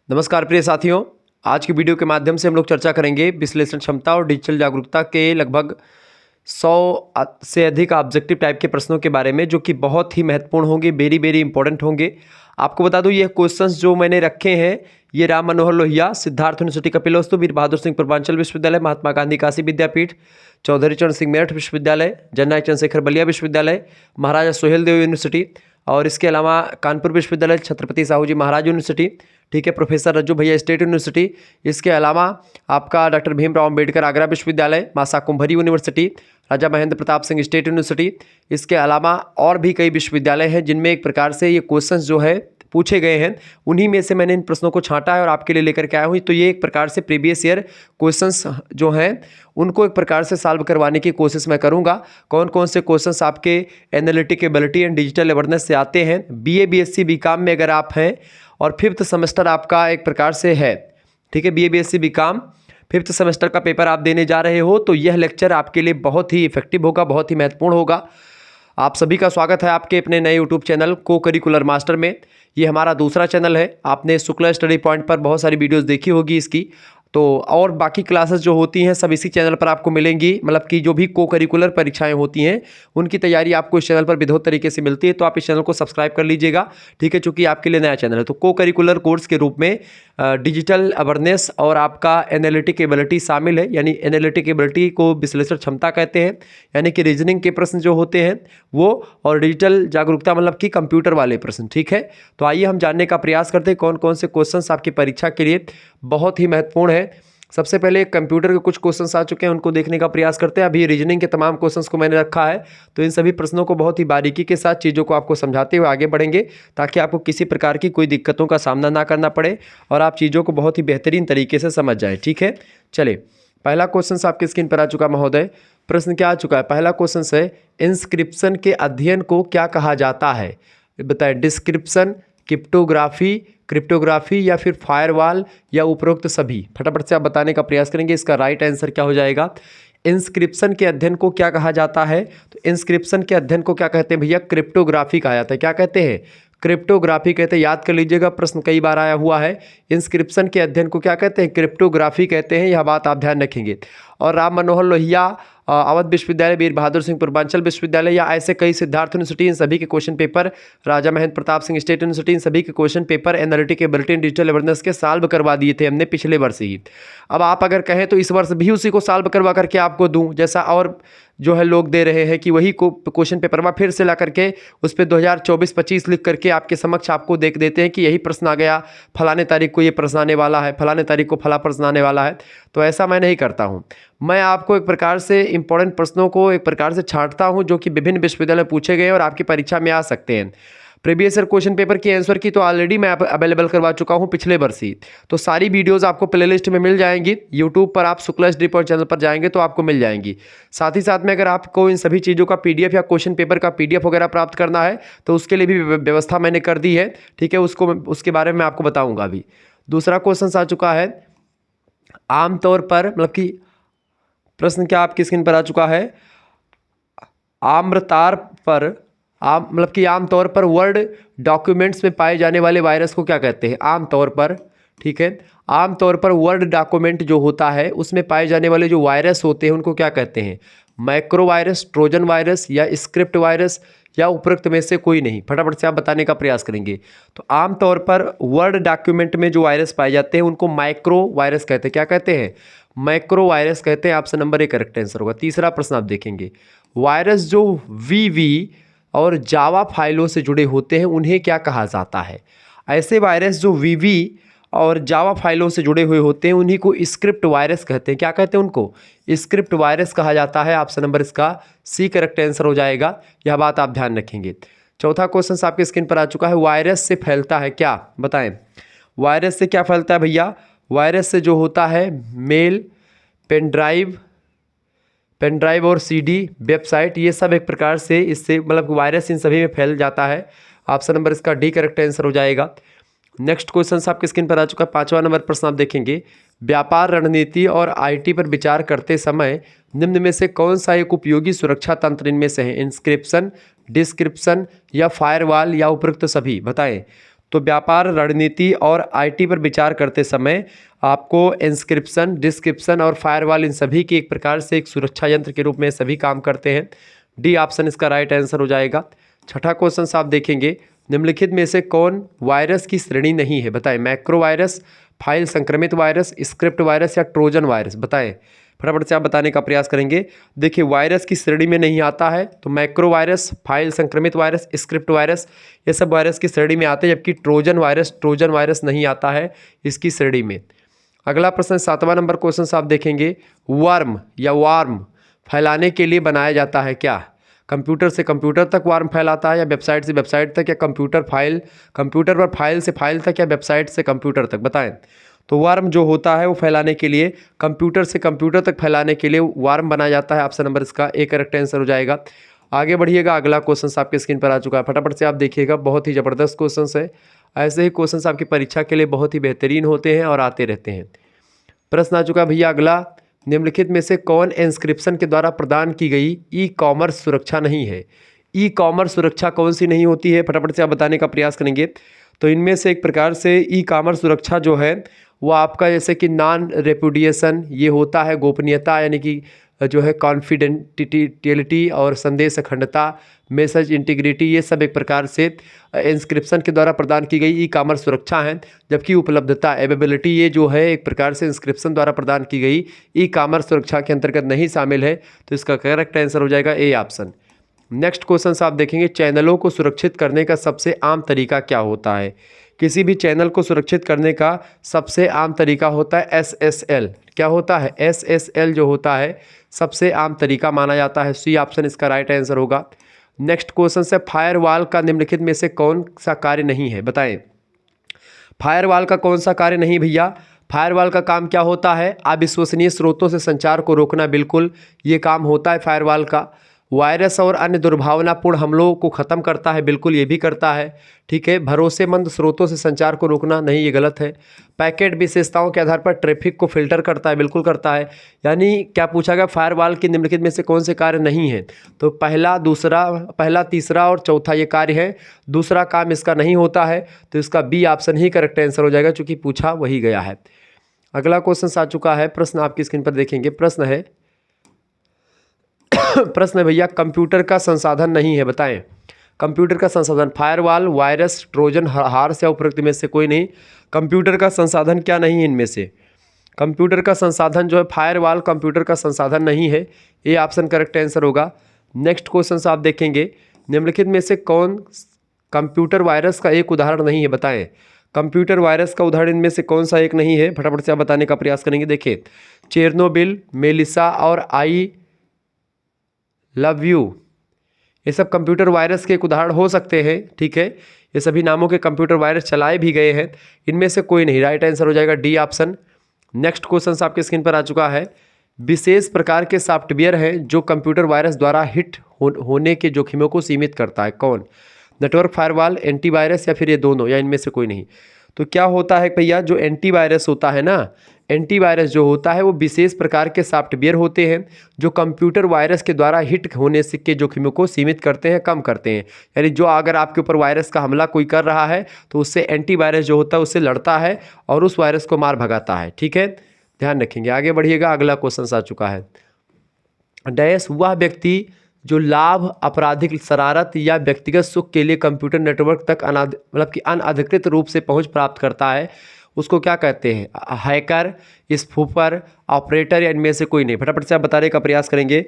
नमस्कार प्रिय साथियों, आज की वीडियो के माध्यम से हम लोग चर्चा करेंगे विश्लेषण क्षमता और डिजिटल जागरूकता के लगभग 100 से अधिक ऑब्जेक्टिव टाइप के प्रश्नों के बारे में, जो कि बहुत ही महत्वपूर्ण होंगे, वेरी इंपॉर्टेंट होंगे। आपको बता दूं, ये क्वेश्चंस जो मैंने रखे हैं ये राम मनोहर लोहिया, सिद्धार्थ यूनिवर्सिटी कपिलवस्तु, वीर बहादुर सिंह पूर्वांचल विश्वविद्यालय, महात्मा गांधी काशी विद्यापीठ, चौधरी चरण सिंह मेरठ विश्वविद्यालय, जननायक चंद्रशेखर बलिया विश्वविद्यालय, महाराजा सोहेल देव यूनिवर्सिटी, और इसके अलावा कानपुर विश्वविद्यालय, छत्रपति साहू जी महाराज यूनिवर्सिटी, ठीक है, प्रोफेसर रज्जू भैया स्टेट यूनिवर्सिटी। इसके अलावा आपका डॉक्टर भीमराव अंबेडकर आगरा विश्वविद्यालय, मासा कुंभरी यूनिवर्सिटी, राजा महेंद्र प्रताप सिंह स्टेट यूनिवर्सिटी। इसके अलावा और भी कई विश्वविद्यालय हैं जिनमें एक प्रकार से ये क्वेश्चंस जो है पूछे गए हैं। उन्हीं में से मैंने इन प्रश्नों को छांटा है और आपके लिए लेकर के आया हूँ। तो ये एक प्रकार से प्रीवियस ईयर क्वेश्चंस जो हैं उनको एक प्रकार से सॉल्व करवाने की कोशिश मैं करूँगा। कौन कौन से क्वेश्चंस आपके analytic ability and digital awareness से आते हैं, बीए बीएससी बीकॉम में अगर आप हैं और 5th सेमेस्टर आपका एक प्रकार से है, ठीक है, BA BSc BCom 5th semester का पेपर आप देने जा रहे हो, तो यह लेक्चर आपके लिए बहुत ही इफेक्टिव होगा, बहुत ही महत्वपूर्ण होगा। आप सभी का स्वागत है आपके अपने नए यूट्यूब चैनल को करिकुलर मास्टर में। ये हमारा दूसरा चैनल है। आपने शुक्ला स्टडी पॉइंट पर बहुत सारी वीडियोस देखी होगी इसकी, तो और बाकी क्लासेस जो होती हैं सब इसी चैनल पर आपको मिलेंगी। मतलब कि जो भी को करिकुलर परीक्षाएं होती हैं उनकी तैयारी आपको इस चैनल पर विधिवत तरीके से मिलती है, तो आप इस चैनल को सब्सक्राइब कर लीजिएगा, ठीक है, चूँकि आपके लिए नया चैनल है। तो को करिकुलर कोर्स के रूप में डिजिटल अवेयरनेस और आपका एनालिटिक एबिलिटी शामिल है। यानी एनालिटिक एबिलिटी को विश्लेषण क्षमता कहते हैं, यानी कि रीजनिंग के प्रश्न जो होते हैं वो, और डिजिटल जागरूकता मतलब कि कंप्यूटर वाले प्रश्न, ठीक है। तो आइए हम जानने का प्रयास करते हैं कौन कौन से क्वेश्चंस आपकी परीक्षा के लिए बहुत ही महत्वपूर्ण है। सबसे पहले कंप्यूटर के कुछ क्वेश्चंस आ चुके हैं, उनको देखने का प्रयास करते हैं। अभी रीजनिंग के तमाम क्वेश्चंस को मैंने रखा है, तो इन सभी प्रश्नों को बहुत ही बारीकी के साथ चीज़ों को आपको समझाते हुए आगे बढ़ेंगे, ताकि आपको किसी प्रकार की कोई दिक्कतों का सामना ना करना पड़े और आप चीज़ों को बहुत ही बेहतरीन तरीके से समझ जाएँ, ठीक है। चलिए, पहला क्वेश्चन आपकी स्क्रीन पर आ चुका महोदय। प्रश्न क्या आ चुका है? पहला क्वेश्चन है, इंस्क्रिप्शन के अध्ययन को क्या कहा जाता है? बताए, डिस्क्रिप्शन, क्रिप्टोग्राफी या फिर फायरवॉल या उपरोक्त सभी? फटाफट से आप बताने का प्रयास करेंगे। इसका राइट आंसर क्या हो जाएगा? इंस्क्रिप्शन के अध्ययन को क्या कहा जाता है? तो इंस्क्रिप्शन के अध्ययन को क्या कहते हैं भैया? क्रिप्टोग्राफी कहा जाता है। क्या कहते हैं? क्रिप्टोग्राफी कहते हैं। याद कर लीजिएगा, प्रश्न कई बार आया हुआ है। इंस्क्रिप्शन के अध्ययन को क्या कहते हैं? क्रिप्टोग्राफी कहते हैं। यह बात आप ध्यान रखेंगे। और राम मनोहर लोहिया अवध विश्वविद्यालय, वीर बहादुर सिंह पूर्वांचल विश्वविद्यालय या ऐसे कई, सिद्धार्थ यूनिवर्सिटी, इन सभी के क्वेश्चन पेपर, राजा महेंद्र प्रताप सिंह स्टेट यूनिवर्सिटी, इन सभी के question paper analytic ability and digital awareness के सॉल्व करवा दिए थे हमने पिछले वर्ष ही। अब आप अगर कहें तो इस वर्ष भी उसी को सॉल्व करवा करके आपको दूं, जैसा और जो है लोग दे रहे हैं कि वही को क्वेश्चन पेपर में फिर से ला करके उस पर 2024-25 लिख करके आपके समक्ष आपको देख देते हैं कि यही प्रश्न आ गया, फलाने तारीख को ये प्रश्न आने वाला है, फलाने तारीख को फला प्रश्न आने वाला है। तो ऐसा मैं नहीं करता हूँ। मैं आपको एक प्रकार से इंपॉर्टेंट प्रश्नों को एक प्रकार से छांटता हूँ जो कि विभिन्न विश्वविद्यालय में पूछे गए और आपकी परीक्षा में आ सकते हैं। प्रीवियस ईयर क्वेश्चन पेपर की आंसर की तो ऑलरेडी मैं अवेलेबल करवा चुका हूं पिछले वर्ष ही, तो सारी वीडियोस आपको प्लेलिस्ट में मिल जाएंगी। यूट्यूब पर आप शुक्ला स्टडी पॉइंट चैनल पर जाएंगे तो आपको मिल जाएंगी। साथ ही साथ में अगर आपको इन सभी चीज़ों का पीडीएफ या क्वेश्चन पेपर का पीडीएफ वगैरह प्राप्त करना है तो उसके लिए भी व्यवस्था मैंने कर दी है, ठीक है। उसके बारे में आपको बताऊँगा अभी। दूसरा क्वेश्चन आ चुका है, आमतौर पर मतलब कि प्रश्न क्या आपकी स्क्रीन पर आ चुका है, आमतौर पर वर्ड डॉक्यूमेंट्स में पाए जाने वाले वायरस को क्या कहते हैं? आमतौर पर, ठीक है, आमतौर पर वर्ड डॉक्यूमेंट जो होता है उसमें पाए जाने वाले जो वायरस होते हैं उनको क्या कहते हैं? मैक्रो वायरस, ट्रोजन वायरस या स्क्रिप्ट वायरस या उपरोक्त में से कोई नहीं? फटाफट से आप बताने का प्रयास करेंगे। तो आमतौर पर वर्ड डॉक्यूमेंट में जो वायरस पाए जाते हैं उनको माइक्रो वायरस कहते हैं। क्या कहते हैं? माइक्रो वायरस कहते हैं। ऑप्शन नंबर 1 करेक्ट आंसर होगा। तीसरा प्रश्न आप देखेंगे, वायरस जो वीवी और जावा फाइलों से जुड़े होते हैं उन्हें क्या कहा जाता है? ऐसे वायरस जो वीवी और जावा फाइलों से जुड़े हुए होते हैं उन्हीं को स्क्रिप्ट वायरस कहते हैं। क्या कहते हैं उनको? स्क्रिप्ट वायरस कहा जाता है। ऑप्शन नंबर इसका सी करेक्ट आंसर हो जाएगा। यह बात आप ध्यान रखेंगे। चौथा क्वेश्चन आपके स्क्रीन पर आ चुका है, वायरस से फैलता है क्या? बताएं, वायरस से क्या फैलता है भैया? वायरस से जो होता है मेल, पेन ड्राइव और सीडी, वेबसाइट, ये सब एक प्रकार से इससे मतलब वायरस इन सभी में फैल जाता है। ऑप्शन नंबर इसका डी करेक्ट आंसर हो जाएगा। नेक्स्ट क्वेश्चन आपके स्क्रीन पर आ चुका है। 5वां नंबर प्रश्न आप देखेंगे, व्यापार रणनीति और आईटी पर विचार करते समय निम्न में से कौन सा एक उपयोगी सुरक्षा तंत्र इनमें से है? इंस्क्रिप्शन, डिस्क्रिप्शन या फायरवॉल या उपरोक्त सभी? बताएं। तो व्यापार रणनीति और आईटी पर विचार करते समय आपको इंस्क्रिप्शन, डिस्क्रिप्शन और फायरवॉल इन सभी की एक प्रकार से एक सुरक्षा यंत्र के रूप में सभी काम करते हैं। डी ऑप्शन इसका राइट आंसर हो जाएगा। छठा क्वेश्चन आप देखेंगे, निम्नलिखित में से कौन वायरस की श्रेणी नहीं है? बताएं। मैक्रो वायरस, फाइल संक्रमित वायरस, स्क्रिप्ट वायरस या ट्रोजन वायरस? बताएं, फटाफट से आप बताने का प्रयास करेंगे। देखिए, वायरस की श्रेणी में नहीं आता है तो मैक्रो वायरस, फाइल संक्रमित वायरस, स्क्रिप्ट वायरस ये सब वायरस की श्रेणी में आते हैं, जबकि ट्रोजन वायरस नहीं आता है इसकी श्रेणी में। अगला प्रश्न 7वां नंबर क्वेश्चन आप देखेंगे, वर्म या वार्म फैलाने के लिए बनाया जाता है क्या? कंप्यूटर से कंप्यूटर तक वार्म फैलाता है, या वेबसाइट से वेबसाइट तक, या कंप्यूटर पर फाइल से फाइल तक, या वेबसाइट से कंप्यूटर तक? बताएं। तो वार्म जो होता है वो फैलाने के लिए, कंप्यूटर से कंप्यूटर तक फैलाने के लिए वार्म बनाया जाता है। ऑप्शन नंबर इसका ए करेक्ट आंसर हो जाएगा। आगे बढ़िएगा, अगला क्वेश्चन आपके स्क्रीन पर आ चुका है, फटाफट से आप देखिएगा। बहुत ही ज़बरदस्त क्वेश्चन है, ऐसे ही क्वेश्चन आपकी परीक्षा के लिए बहुत ही बेहतरीन होते हैं और आते रहते हैं। प्रश्न आ चुका है भैया अगला, निम्नलिखित में से कौन इंस्क्रिप्शन के द्वारा प्रदान की गई ई कॉमर्स सुरक्षा नहीं है? ई कॉमर्स सुरक्षा कौन सी नहीं होती है? फटाफट से आप बताने का प्रयास करेंगे। तो इनमें से एक प्रकार से ई कॉमर्स सुरक्षा जो है वो आपका जैसे कि नॉन रेपुडिएशन ये होता है, गोपनीयता यानी कि जो है कॉन्फिडेंटिटी और संदेश अखंडता, मैसेज इंटीग्रिटी, ये सब एक प्रकार से इंस्क्रिप्शन के द्वारा प्रदान की गई ई कॉमर्स सुरक्षा है। जबकि उपलब्धता, अवेलेबिलिटी, ये जो है एक प्रकार से इंस्क्रिप्शन द्वारा प्रदान की गई ई कॉमर्स सुरक्षा के अंतर्गत नहीं शामिल है। तो इसका करेक्ट आंसर हो जाएगा ए ऑप्शन। नेक्स्ट क्वेश्चन आप देखेंगे, चैनलों को सुरक्षित करने का सबसे आम तरीका क्या होता है? किसी भी चैनल को सुरक्षित करने का सबसे आम तरीका होता है SSL। क्या होता है? SSL जो होता है सबसे आम तरीका माना जाता है। सी ऑप्शन इसका राइट आंसर होगा। नेक्स्ट क्वेश्चन से, फायरवॉल का निम्नलिखित में से कौन सा कार्य नहीं है? बताएं। फायरवॉल का कौन सा कार्य नहीं भैया? फायरवॉल का काम क्या होता है? अविश्वसनीय स्रोतों से संचार को रोकना, बिल्कुल ये काम होता है फायरवॉल का। वायरस और अन्य दुर्भावनापूर्ण हमलों को ख़त्म करता है, बिल्कुल ये भी करता है। ठीक है। भरोसेमंद स्रोतों से संचार को रोकना, नहीं ये गलत है। पैकेट विशेषताओं के आधार पर ट्रैफिक को फिल्टर करता है, बिल्कुल करता है। यानी क्या पूछा गया, फायरवॉल के निम्नलिखित में से कौन से कार्य नहीं है? तो पहला, तीसरा और चौथा ये कार्य है। दूसरा काम इसका नहीं होता है, तो इसका बी ऑप्शन ही करेक्ट आंसर हो जाएगा, चूँकि पूछा वही गया है। अगला क्वेश्चन आ चुका है, प्रश्न आपकी स्क्रीन पर देखेंगे। प्रश्न है भैया, कंप्यूटर का संसाधन नहीं है, बताएं। कंप्यूटर का संसाधन, फायरवॉल, वायरस, ट्रोजन, हार्स या उपरोक्त में से कोई नहीं। कंप्यूटर का संसाधन क्या नहीं है इनमें से? कंप्यूटर का संसाधन जो है फायरवॉल कंप्यूटर का संसाधन नहीं है, ये ऑप्शन करेक्ट आंसर होगा। नेक्स्ट क्वेश्चन आप देखेंगे, निम्नलिखित में से कौन कंप्यूटर वायरस का एक उदाहरण नहीं है? बताएं। कंप्यूटर वायरस का उदाहरण इनमें से कौन सा एक नहीं है? फटाफट से आप बताने का प्रयास करेंगे। देखिए, चेरनोबिल, मेलिसा और आई लव यू, ये सब कंप्यूटर वायरस के एक उदाहरण हो सकते हैं। ठीक है, ये सभी नामों के कंप्यूटर वायरस चलाए भी गए हैं, इनमें से कोई नहीं। राइट आंसर हो जाएगा डी ऑप्शन। नेक्स्ट क्वेश्चन आपके स्क्रीन पर आ चुका है, विशेष प्रकार के सॉफ्टवेयर हैं जो कंप्यूटर वायरस द्वारा हिट होने के जोखिमों को सीमित करता है, कौन? नेटवर्क फायरवॉल, एंटीवायरस या फिर ये दोनों, या इनमें से कोई नहीं? तो क्या होता है भैया, जो एंटीवायरस होता है ना, एंटीवायरस जो होता है वो विशेष प्रकार के सॉफ्टवेयर होते हैं जो कंप्यूटर वायरस के द्वारा हिट होने से के जोखिमों को सीमित करते हैं, कम करते हैं। यानी जो अगर आपके ऊपर वायरस का हमला कोई कर रहा है तो उससे एंटीवायरस जो होता है उससे लड़ता है और उस वायरस को मार भगाता है। ठीक है, ध्यान रखेंगे। आगे बढ़िएगा, अगला क्वेश्चन आ चुका है, डैश वह व्यक्ति जो लाभ, आपराधिक शरारत या व्यक्तिगत सुख के लिए कंप्यूटर नेटवर्क तक मतलब कि अनधिकृत रूप से पहुंच प्राप्त करता है, उसको क्या कहते हैं? हैकर, स्पूफर, ऑपरेटर या इनमें से कोई नहीं? फटाफट से आप बताने का प्रयास करेंगे।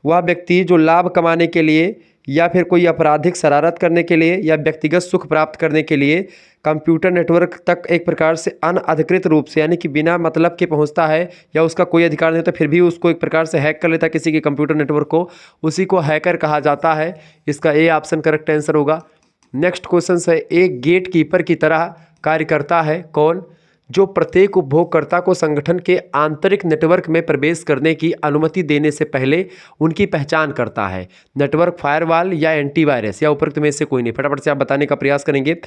वह व्यक्ति जो लाभ कमाने के लिए या फिर कोई आपराधिक शरारत करने के लिए या व्यक्तिगत सुख प्राप्त करने के लिए कंप्यूटर नेटवर्क तक एक प्रकार से अनधिकृत रूप से यानी कि बिना मतलब के पहुंचता है या उसका कोई अधिकार नहीं होता, फिर भी उसको एक प्रकार से हैक कर लेता है किसी के कंप्यूटर नेटवर्क को, उसी को हैकर कहा जाता है। इसका ए ऑप्शन करेक्ट आंसर होगा। नेक्स्ट क्वेश्चन है, एक गेट कीपर की तरह कार्य करता है, कौन? जो प्रत्येक उपभोगकर्ता को संगठन के आंतरिक नेटवर्क में प्रवेश करने की अनुमति देने से पहले उनकी पहचान करता है। नेटवर्क फायरवॉल या एंटीवायरस या उपरोक्त में से कोई नहीं? फटाफट से आप बताने का प्रयास करेंगे।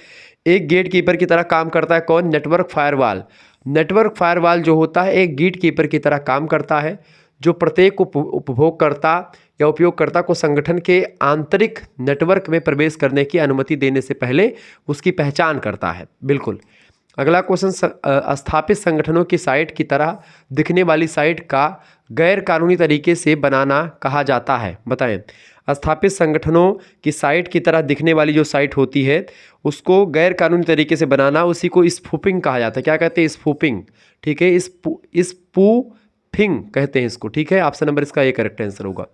एक गेट कीपर की तरह काम करता है, कौन? Network firewall. नेटवर्क फायरवॉल जो होता है एक गेट कीपर की तरह काम करता है। जो प्रत्येक उपभोगकर्ता या उपयोगकर्ता को संगठन के आंतरिक नेटवर्क में प्रवेश करने की अनुमति देने से पहले उसकी पहचान करता है। बिल्कुल। अगला क्वेश्चन, स्थापित संगठनों की साइट की तरह दिखने वाली साइट का गैर कानूनी तरीके से बनाना कहा जाता है। बताएं। स्थापित संगठनों की साइट की तरह दिखने वाली जो साइट होती है उसको गैर कानूनी तरीके से बनाना, उसी को स्पूफिंग कहा जाता है। क्या कहते हैं? स्पूफिंग। ठीक है, स्पूफिंग कहते हैं इसको। ठीक है, ऑप्शन नंबर इसका ये करेक्ट आंसर होगा।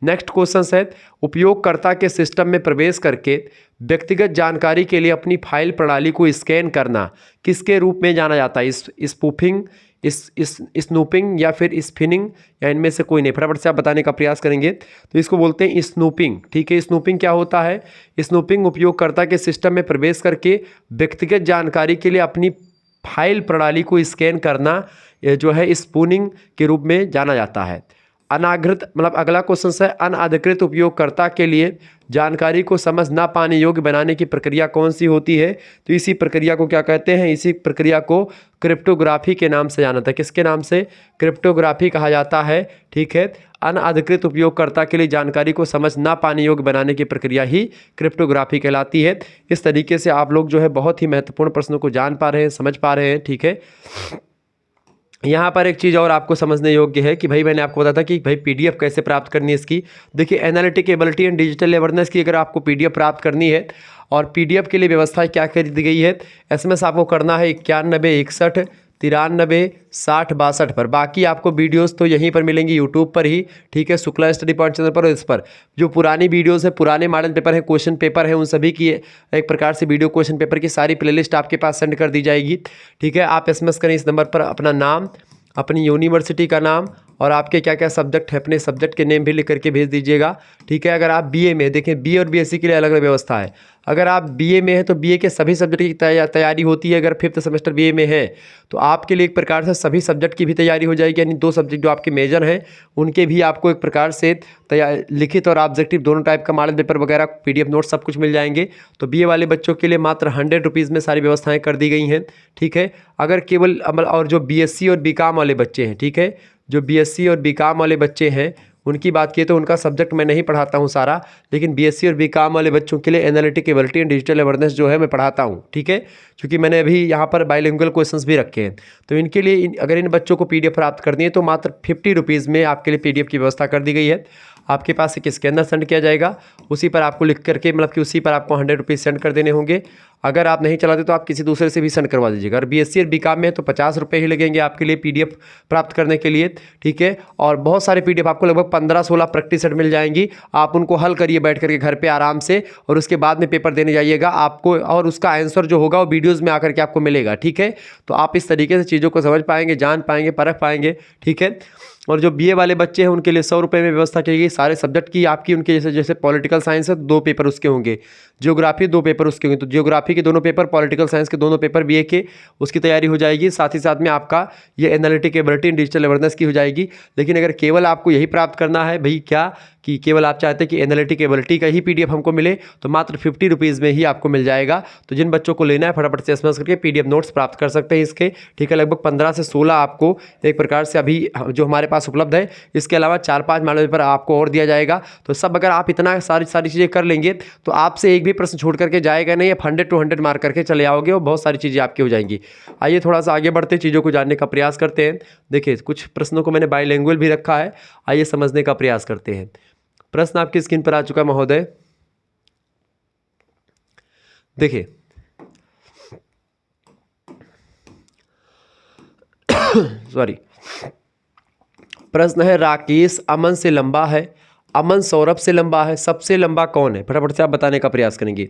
नेक्स्ट क्वेश्चन है, उपयोगकर्ता के सिस्टम में प्रवेश करके व्यक्तिगत जानकारी के लिए अपनी फाइल प्रणाली को स्कैन करना किसके रूप में जाना जाता है? स्पूफिंग, स्नूपिंग या फिर स्पिनिंग, या इनमें से कोई नहीं। फटाफट से आप बताने का प्रयास करेंगे तो इसको बोलते हैं स्नूपिंग। ठीक है, स्नूपिंग क्या होता है? स्नूपिंग उपयोगकर्ता के सिस्टम में प्रवेश करके व्यक्तिगत जानकारी के लिए अपनी फाइल प्रणाली को स्कैन करना जो है स्पूनिंग के रूप में जाना जाता है। अनाधिकृत मतलब अगला क्वेश्चन है, अनाधिकृत उपयोगकर्ता के लिए जानकारी को समझ ना पाने योग्य बनाने की प्रक्रिया कौन सी होती है? तो इसी प्रक्रिया को क्या कहते हैं? इसी प्रक्रिया को क्रिप्टोग्राफी के नाम से जाना जाता है। किसके नाम से? क्रिप्टोग्राफी कहा जाता है। ठीक है, अनाधिकृत उपयोगकर्ता के लिए जानकारी को समझ ना पाने योग्य बनाने की प्रक्रिया ही क्रिप्टोग्राफी कहलाती है। इस तरीके से आप लोग जो है बहुत ही महत्वपूर्ण प्रश्नों को जान पा रहे हैं, समझ पा रहे हैं। ठीक है, यहाँ पर एक चीज़ और आपको समझने योग्य है कि भाई मैंने आपको बताया था कि भाई पीडीएफ कैसे प्राप्त करनी है इसकी। देखिए, analytic ability and digital awareness की अगर आपको पीडीएफ प्राप्त करनी है और पीडीएफ के लिए व्यवस्था क्या कर दी गई है, एसएमएस आपको करना है 91 61 93 60 62 पर। बाकी आपको वीडियोस तो यहीं पर मिलेंगी यूट्यूब पर ही। ठीक है, शुक्ला स्टडी पॉइंट चैनल पर और इस पर जो पुरानी वीडियोस है, पुराने मॉडल पेपर है, क्वेश्चन पेपर है, उन सभी की एक प्रकार से वीडियो क्वेश्चन पेपर की सारी प्लेलिस्ट आपके पास सेंड कर दी जाएगी। ठीक है, आप एसएमएस करें इस नंबर पर अपना नाम, अपनी यूनिवर्सिटी का नाम और आपके क्या क्या सब्जेक्ट है, अपने सब्जेक्ट के नेम भी लिख करके भेज दीजिएगा। ठीक है, अगर आप बीए में, देखें बीए और बीएससी के लिए अलग अलग व्यवस्था है। अगर आप बीए में हैं तो बीए के सभी सब्जेक्ट की तैयारी होती है। अगर 5th सेमेस्टर बीए में है तो आपके लिए एक प्रकार से सभी सब्जेक्ट की भी तैयारी हो जाएगी, यानी 2 सब्जेक्ट जो आपके मेजर हैं उनके भी आपको एक प्रकार से लिखित और ऑब्जेक्टिव दोनों टाइप का मॉडल पेपर वगैरह, पीडीएफ नोट सब कुछ मिल जाएंगे। तो बीए वाले बच्चों के लिए मात्र 100 रुपीज़ में सारी व्यवस्थाएं कर दी गई हैं। ठीक है, अगर केवल और जो बीएससी और बीकॉम वाले बच्चे हैं, ठीक है, जो बीएससी और बीकॉम वाले बच्चे हैं उनकी बात की तो उनका सब्जेक्ट मैं नहीं पढ़ाता हूं सारा, लेकिन बीएससी और बीकॉम वाले बच्चों के लिए analytic ability and digital awareness जो है मैं पढ़ाता हूं। ठीक है, क्योंकि मैंने अभी यहाँ पर बाइलिंगुअल क्वेश्चंस भी रखे हैं। तो इनके लिए अगर इन बच्चों को पीडीएफ प्राप्त करनी है तो मात्र 50 रुपीज़ में आपके लिए पीडीएफ की व्यवस्था कर दी गई है। आपके पास एक स्कैनर सेंड किया जाएगा, उसी पर आपको लिख करके मतलब कि उसी पर आपको 100 रुपीज़ सेंड कर देने होंगे। अगर आप नहीं चलाते तो आप किसी दूसरे से भी सेंड करवा दीजिएगा। अगर बीएससी और बीकॉम में है तो 50 रुपये ही लगेंगे आपके लिए पीडीएफ प्राप्त करने के लिए। ठीक है, और बहुत सारे पीडीएफ आपको लगभग 15-16 प्रैक्टिस सेट मिल जाएंगी। आप उनको हल करिए बैठ करके घर पे आराम से, और उसके बाद में पेपर देने जाइएगा आपको, और उसका आंसर जो होगा वो वीडियोज़ में आकर के आपको मिलेगा। ठीक है, तो आप इस तरीके से चीज़ों को समझ पाएंगे, जान पाएंगे, परख पाएंगे। ठीक है, और जो बीए वाले बच्चे हैं उनके लिए 100 रुपये में व्यवस्था की गई सारे सब्जेक्ट की आपकी। उनके जैसे पॉलिटिकल साइंस है 2 पेपर उसके होंगे, ज्योग्राफी 2 पेपर उसके होंगे, तो ज्योग्राफी के दोनों पेपर, पॉलिटिकल साइंस के दोनों पेपर बीए के, उसकी तैयारी हो जाएगी। साथ ही साथ में आपका ये analytic ability and digital awareness की हो जाएगी। लेकिन अगर केवल आपको यही प्राप्त करना है भाई, क्या कि केवल आप चाहते हैं कि एनालिटिक एबिलिटी का ही पीडीएफ हमको मिले, तो मात्र 50 रुपीज़ में ही आपको मिल जाएगा। तो जिन बच्चों को लेना है फटाफट से एसएमएस करके पीडीएफ नोट्स प्राप्त कर सकते हैं इसके। ठीक है, लगभग 15 से 16 आपको एक प्रकार से अभी जो हमारे पास उपलब्ध है। इसके अलावा 4-5 मॉडल पेपर आपको और दिया जाएगा। तो सब अगर आप इतना सारी चीज़ें कर लेंगे तो आपसे एक भी प्रश्न छोड़ करके जाएगा नहीं, आप 100 to 100 मार्क करके चले आओगे और बहुत सारी चीज़ें आपकी हो जाएंगी। आइए थोड़ा सा आगे बढ़ते चीज़ों को जानने का प्रयास करते हैं। देखिए, कुछ प्रश्नों को मैंने बाइलिंगुअल भी रखा है, आइए समझने का प्रयास करते हैं। प्रश्न आपकी स्क्रीन पर आ चुका महोदय। देखिए सॉरी, प्रश्न है राकेश अमन से लंबा है, अमन सौरभ से लंबा है, सबसे लंबा कौन है? फटाफट से आप बताने का प्रयास करेंगे।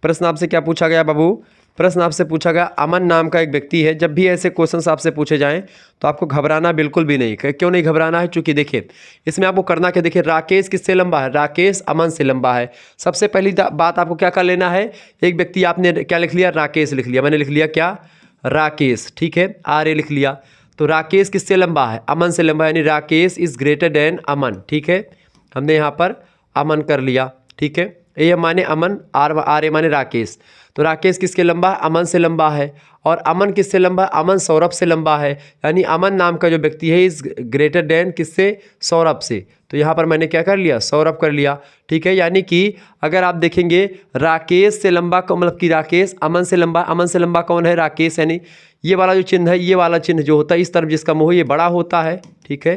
प्रश्न आपसे क्या पूछा गया बाबू? प्रश्न आपसे पूछा गया अमन नाम का एक व्यक्ति है। जब भी ऐसे क्वेश्चंस आपसे पूछे जाएं तो आपको घबराना बिल्कुल भी नहीं। क्यों नहीं घबराना है? क्योंकि देखिए इसमें आपको करना क्या, देखिए राकेश किससे लंबा है? राकेश अमन से लंबा है। सबसे पहली बात आपको क्या कर लेना है, एक व्यक्ति आपने क्या लिख लिया? राकेश लिख लिया। मैंने लिख लिया क्या? राकेश। ठीक है, आर लिख लिया। तो राकेश किससे लंबा है? अमन से लंबा, यानी राकेश इज ग्रेटर देन अमन। ठीक है, हमने यहाँ पर अमन कर लिया। ठीक है, ए माने अमन, आर ए माने राकेश। तो राकेश किसके लंबा है? अमन से लंबा है। और अमन किससे लंबा है? अमन सौरभ से लंबा है। यानी अमन नाम का जो व्यक्ति है इज ग्रेटर देन किससे? सौरभ से। तो यहाँ पर मैंने क्या कर लिया? सौरभ कर लिया। ठीक है, यानी कि अगर आप देखेंगे राकेश से लंबा मतलब कि राकेश अमन से लंबा, अमन से लंबा कौन है? राकेश। यानी ये वाला जो चिन्ह है, ये वाला चिन्ह जो होता है इस तरफ जिसका मुँह ये बड़ा होता है, ठीक है,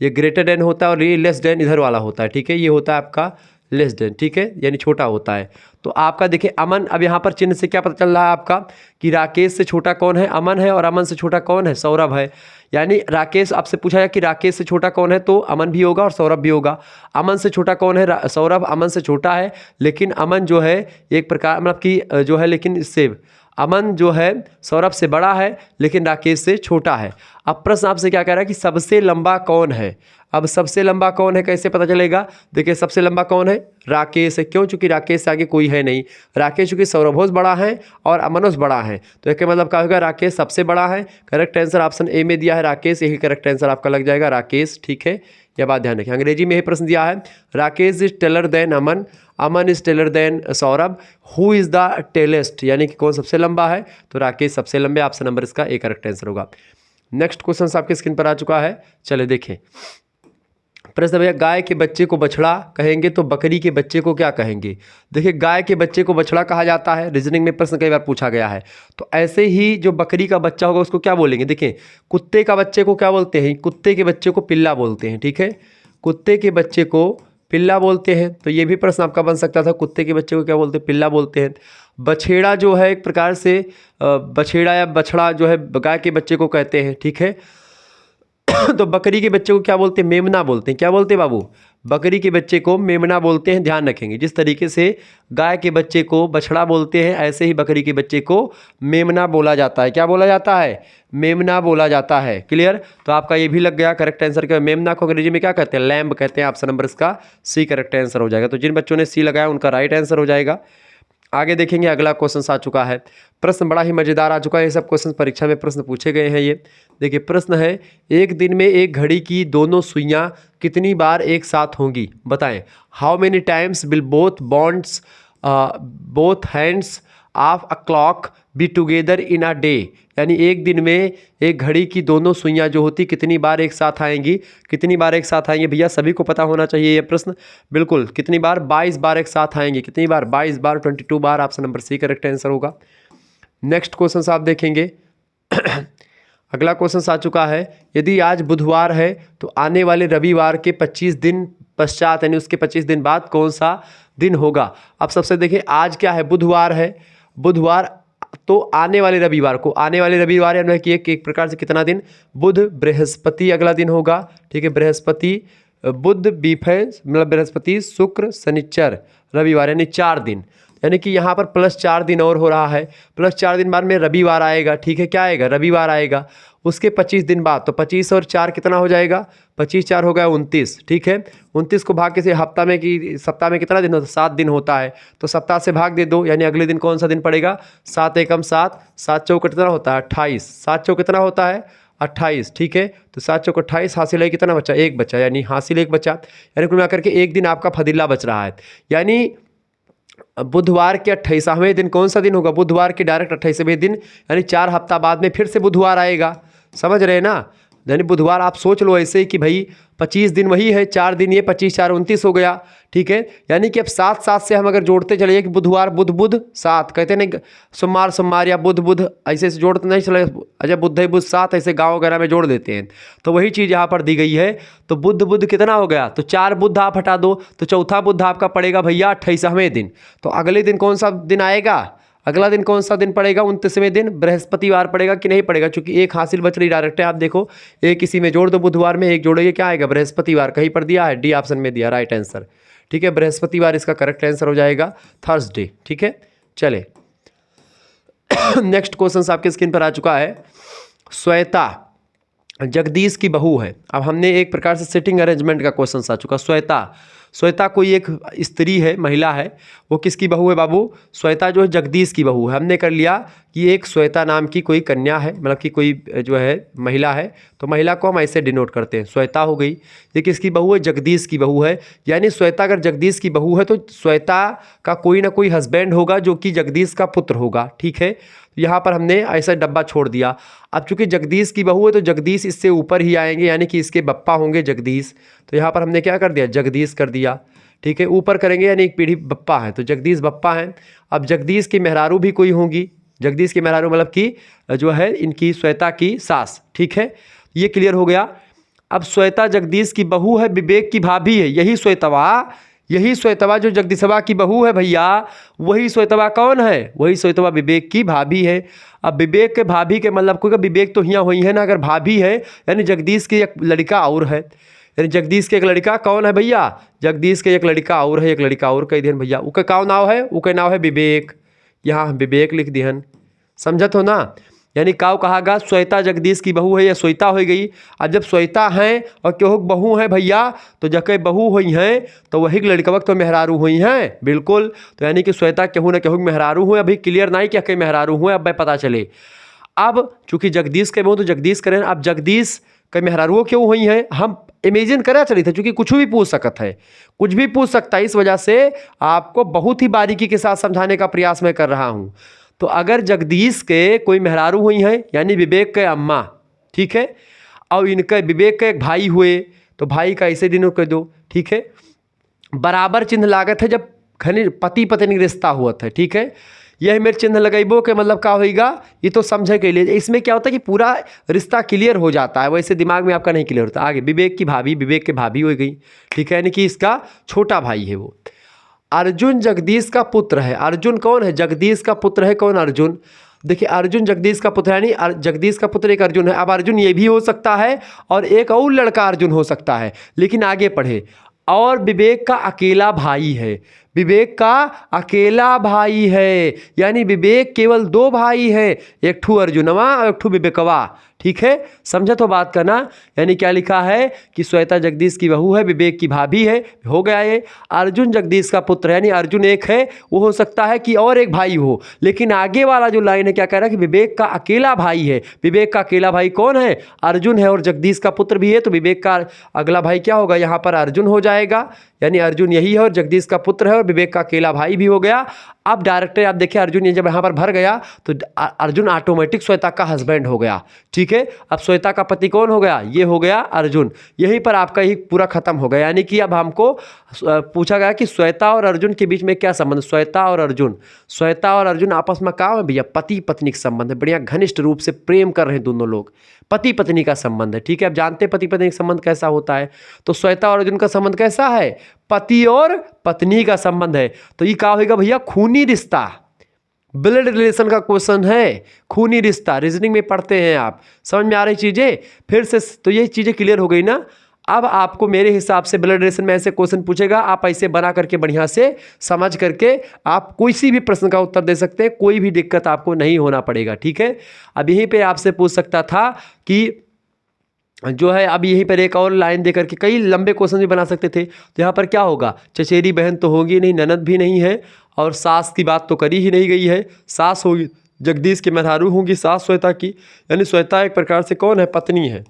ये ग्रेटर देन होता है, और ये लेस देन इधर वाला होता है, ठीक है, ये होता है आपका लेस देन, ठीक है, यानी छोटा होता है। तो आपका देखिए अमन, अब यहाँ पर चिन्ह से क्या पता चल रहा है आपका कि राकेश से छोटा कौन है? अमन है। और अमन से छोटा कौन है? सौरभ है। यानी राकेश, आपसे पूछा जाए कि राकेश से छोटा कौन है, तो अमन भी होगा और सौरभ भी होगा। अमन से छोटा कौन है? सौरभ अमन से छोटा है, लेकिन अमन जो है एक प्रकार मतलब कि जो है, लेकिन इससे अमन जो है सौरभ से बड़ा है, लेकिन राकेश से छोटा है। अब प्रश्न आपसे क्या कह रहा है कि सबसे लंबा कौन है? अब सबसे लंबा कौन है कैसे पता चलेगा? देखिए सबसे लंबा कौन है? राकेश है। क्यों? चूंकि राकेश से आगे कोई है नहीं। राकेश चूंकि सौरभोस बड़ा है और अमनोस बड़ा है, तो इसका मतलब क्या होगा? राकेश सबसे बड़ा है। करेक्ट आंसर ऑप्शन ए में दिया है राकेश, यही करेक्ट आंसर आपका लग जाएगा, राकेश। ठीक है, यह बात ध्यान रखें। अंग्रेजी में यही प्रश्न दिया है, Rakesh is taller than Aman, Aman is taller than Saurabh, who is the tallest, यानी कि कौन सबसे लंबा है? तो राकेश सबसे लंबे। ऑप्शन नंबर इसका ए करेक्ट आंसर होगा। नेक्स्ट क्वेश्चन आपके स्क्रीन पर आ चुका है, चले देखें। प्रश्न भैया, गाय के बच्चे को बछड़ा कहेंगे तो बकरी के बच्चे को क्या कहेंगे? देखिए गाय के बच्चे को बछड़ा कहा जाता है, रीजनिंग में प्रश्न कई बार पूछा गया है। तो ऐसे ही जो बकरी का बच्चा होगा उसको क्या बोलेंगे? देखिए कुत्ते का बच्चे को क्या बोलते हैं? कुत्ते के बच्चे को पिल्ला बोलते हैं, ठीक है, कुत्ते के बच्चे को पिल्ला बोलते हैं। तो ये भी प्रश्न आपका बन सकता था, कुत्ते के बच्चे को क्या बोलते हैं? पिल्ला बोलते हैं। बछेड़ा जो है एक प्रकार से बछेड़ा या बछड़ा जो है गाय के बच्चे को कहते हैं, ठीक है। तो बकरी के बच्चे को क्या बोलते हैं? मेमना बोलते हैं। क्या बोलते हैं बाबू? बकरी के बच्चे को मेमना बोलते हैं। ध्यान रखेंगे, जिस तरीके से गाय के बच्चे को बछड़ा बोलते हैं, ऐसे ही बकरी के बच्चे को मेमना बोला जाता है। क्या बोला जाता है? मेमना बोला जाता है। क्लियर? तो आपका ये भी लग गया करेक्ट आंसर। क्या मेमना को अंग्रेजी में क्या कहते हैं? लैम्ब कहते हैं। ऑप्शन नंबर इसका सी करेक्ट आंसर हो जाएगा। तो जिन बच्चों ने सी लगाया उनका राइट आंसर हो जाएगा। आगे देखेंगे, अगला क्वेश्चन आ चुका है। प्रश्न बड़ा ही मज़ेदार आ चुका है, ये सब क्वेश्चन परीक्षा में प्रश्न पूछे गए हैं। ये देखिए प्रश्न है, एक दिन में एक घड़ी की दोनों सुइयां कितनी बार एक साथ होंगी? बताएं। How many times will both hands of a clock be together in a day? यानी एक दिन में एक घड़ी की दोनों सुइयां जो होती कितनी बार एक साथ आएंगी? कितनी बार एक साथ आएंगी भैया? सभी को पता होना चाहिए ये प्रश्न। बिल्कुल, कितनी बार? 22 बार एक साथ आएंगे। कितनी बार? 22 बार, 22 बार। Option number C correct answer होगा। नेक्स्ट क्वेश्चन आप देखेंगे। अगला क्वेश्चन आ चुका है, यदि आज बुधवार है तो आने वाले रविवार के 25 दिन पश्चात, यानी उसके 25 दिन बाद कौन सा दिन होगा? अब सबसे देखिए, आज क्या है? बुधवार है। बुधवार तो आने वाले रविवार को, आने वाले रविवार यानी कि एक प्रकार से कितना दिन? बुध, बृहस्पति अगला दिन होगा, ठीक है, बृहस्पति, बुध, बीफेंस मतलब बृहस्पति, शुक्र, शनिचर, रविवार, यानी 4 दिन। यानी कि यहाँ पर प्लस 4 दिन और हो रहा है। प्लस 4 दिन बाद में रविवार आएगा, ठीक है, क्या आएगा? रविवार आएगा। उसके 25 दिन बाद, तो 25 और 4 कितना हो जाएगा? 25 4 हो गया 29, ठीक है। 29 को भाग के हफ्ता में कि सप्ताह में कितना दिन होता है? 7 दिन होता है। तो सप्ताह से भाग दे दो, यानी अगले दिन कौन सा दिन पड़ेगा? 7 एकम 7, 7 चौक कितना होता है? 28, 7 चौक कितना होता है? 28, ठीक है। तो 7 चौक 28, हासिल है कितना बचा? एक बचा, यानी हासिल एक बचा, यानी कुल मिलाकर के एक दिन आपका फजीला बच रहा है। यानी बुधवार के 28वें दिन कौन सा दिन होगा? बुधवार के डायरेक्ट 28वें दिन, यानी 4 हफ्ता बाद में फिर से बुधवार आएगा। समझ रहे हैं ना? यानी बुधवार आप सोच लो ऐसे ही कि भाई 25 दिन वही है, 4 दिन ये, 25 4 29 हो गया, ठीक है। यानी कि अब 7 7 से हम अगर जोड़ते चले कि बुधवार बुध बुध 7, कहते नहीं सोमवार सोमवार या बुध बुध, ऐसे से जोड़ते नहीं चले, अच्छा बुध है बुध 7, ऐसे गाँव वगैरह में जोड़ देते हैं। तो वही चीज़ यहाँ पर दी गई है। तो बुध बुध कितना हो गया? तो 4 बुध आप हटा दो, तो चौथा बुध आपका पड़ेगा भैया 28वें दिन। तो अगले दिन कौन सा दिन आएगा? अगला दिन कौन सा दिन पड़ेगा? 29वें दिन बृहस्पतिवार पड़ेगा कि नहीं पड़ेगा? क्योंकि एक हासिल बच रही डायरेक्ट है। आप देखो, एक इसी में जोड़ दो, बुधवार में एक जोड़ेंगे, क्या आएगा? बृहस्पतिवार। कहीं पर दिया है? डी ऑप्शन में दिया, राइट आंसर, ठीक है। बृहस्पतिवार इसका करेक्ट आंसर हो जाएगा, थर्सडे, ठीक है। चले नेक्स्ट क्वेश्चन आपके स्क्रीन पर आ चुका है। श्वेता जगदीश की बहू है। अब हमने एक प्रकार से सिटिंग अरेंजमेंट का क्वेश्चन आ चुका। श्वेता, श्वेता कोई एक स्त्री है, महिला है। वो किसकी बहू है बाबू? श्वेता जो है जगदीश की बहू है। हमने कर लिया कि एक श्वेता नाम की कोई कन्या है, मतलब कि कोई जो है महिला है, तो महिला को हम ऐसे डिनोट करते हैं, श्वेता हो गई। ये किसकी बहू है? जगदीश की बहू है। यानी श्वेता अगर जगदीश की बहू है तो श्वेता का कोई ना कोई हस्बैंड होगा जो कि जगदीश का पुत्र होगा, ठीक है। यहाँ पर हमने ऐसा डब्बा छोड़ दिया। अब चूंकि जगदीश की बहू है तो जगदीश इससे ऊपर ही आएंगे, यानी कि इसके बप्पा होंगे जगदीश। तो यहाँ पर हमने क्या कर दिया? जगदीश कर दिया, ठीक है। ऊपर करेंगे यानी एक पीढ़ी बप्पा है, तो जगदीश बप्पा हैं। अब जगदीश की मेहरारू भी कोई होंगी, जगदीश की मेहरारू मतलब कि जो है इनकी श्वेता की सास, ठीक है। ये क्लियर हो गया। अब श्वेता जगदीश की बहू है, विवेक की भाभी है। यही श्वेतवा जो जगदीशवा की बहू है भैया, वही श्वेतवा कौन है? वही श्वेतवा विवेक की भाभी है। अब विवेक के भाभी के मतलब कोई विवेक तो यहाँ हुई है ना, अगर भाभी है यानी जगदीश की एक लड़का और है, यानी जगदीश के एक लड़का कौन है भैया? जगदीश के एक लड़का और है, एक लड़का और कह दिहन भैया। उनका क्या नाम है? उनका नाम है विवेक। यहाँ विवेक लिख दिहन, समझत हो ना। यानी काव कहागा श्वेता जगदीश की बहू है, या श्वेता हो गई। अब जब श्वेता हैं और केहू बहू है भैया, तो जके बहू हुई हैं तो वही लड़कवक तो मेहरारू हुई हैं, बिल्कुल। तो यानी कि श्वेता केहू न केहू मेहरारू हुए। अभी क्लियर नहीं क्या कहीं मेहरारू हुए, अब पता चले। अब चूंकि जगदीश के बहू तो जगदीश करें, अब जगदीश के मेहरारू क्यों हुई हैं हम इमेजिन करा चली थे, चूंकि कुछ भी पूछ सकता है, कुछ भी पूछ सकता है। इस वजह से आपको बहुत ही बारीकी के साथ समझाने का प्रयास मैं कर रहा हूँ। तो अगर जगदीश के कोई मेहरारू हुई हैं यानी विवेक के अम्मा, ठीक है, और इनके विवेक के एक भाई हुए तो भाई का ऐसे डिनोट कर दो, ठीक है। बराबर चिन्ह लागत है जब खनि पति पत्नी रिश्ता हुआ था, ठीक है। यह मेरे चिन्ह लगेबो के मतलब क्या होगा, ये तो समझे के लिए। इसमें क्या होता है कि पूरा रिश्ता क्लियर हो जाता है, वैसे दिमाग में आपका नहीं क्लियर होता। आगे विवेक की भाभी, विवेक के भाभी हो गई, ठीक है, यानी कि इसका छोटा भाई है वो। अर्जुन जगदीश का पुत्र है। अर्जुन कौन है? जगदीश का पुत्र है। कौन? अर्जुन। देखिए अर्जुन जगदीश का पुत्र है, यानी जगदीश का पुत्र एक अर्जुन है। अब अर्जुन ये भी हो सकता है और एक और लड़का अर्जुन हो सकता है, लेकिन आगे पढ़े। और विवेक का अकेला भाई है। विवेक का अकेला भाई है, यानी विवेक केवल दो भाई है, एक ठू अर्जुनवा और एक ठू विवेकवा, ठीक है। समझे तो बात करना। यानी क्या लिखा है कि श्वेता जगदीश की बहू है, विवेक की भाभी है, हो गया ये। अर्जुन जगदीश का पुत्र है, यानी अर्जुन एक है, वो हो सकता है कि और एक भाई हो, लेकिन आगे वाला जो लाइन है क्या कह रहा है कि विवेक का अकेला भाई है। विवेक का अकेला भाई कौन है? अर्जुन है, और जगदीश का पुत्र भी है, तो विवेक का अगला भाई क्या होगा? यहाँ पर अर्जुन हो जाएगा, यानी अर्जुन यही है और जगदीश का पुत्र है और विवेक का अकेला भाई भी हो गया। अब डायरेक्टर आप देखिए अर्जुन ये जब यहाँ पर भर गया तो अर्जुन ऑटोमेटिक श्वेता का हस्बैंड हो गया, ठीक है। अब श्वेता का पति कौन हो गया? ये हो गया अर्जुन। यहीं पर आपका ही पूरा खत्म हो गया। यानी कि अब हमको पूछा गया कि श्वेता और अर्जुन के बीच में क्या संबंध? श्वेता और अर्जुन आपस में क्या है भैया? पति पत्नी का संबंध है, बढ़िया घनिष्ठ रूप से प्रेम कर रहे हैं दोनों लोग, पति पत्नी का संबंध है, ठीक है। अब जानते हैं पति पत्नी का संबंध कैसा होता है। तो श्वेता और अर्जुन का संबंध कैसा है? पति और पत्नी का संबंध है। तो ये क्या होगा भैया? खूनी रिश्ता, ब्लड रिलेशन का क्वेश्चन है, खूनी रिश्ता। रीजनिंग में पढ़ते हैं आप, समझ में आ रही चीजें फिर से। तो ये चीजें क्लियर हो गई ना। अब आपको मेरे हिसाब से ब्लड रिलेशन में ऐसे क्वेश्चन पूछेगा, आप ऐसे बना करके बढ़िया से समझ करके आप कोई सी भी प्रश्न का उत्तर दे सकते हैं, कोई भी दिक्कत आपको नहीं होना पड़ेगा, ठीक है। अब यहीं पे आपसे पूछ सकता था कि जो है, अब यहीं पर एक और लाइन दे करके कई लंबे क्वेश्चन भी बना सकते थे। तो यहाँ पर क्या होगा? चचेरी बहन तो होगी नहीं, ननद भी नहीं है, और सास की बात तो करी ही नहीं गई है। सास होगी जगदीश के मेहरारू होंगी सास श्वेता की, यानी श्वेता एक प्रकार से कौन है? पत्नी है।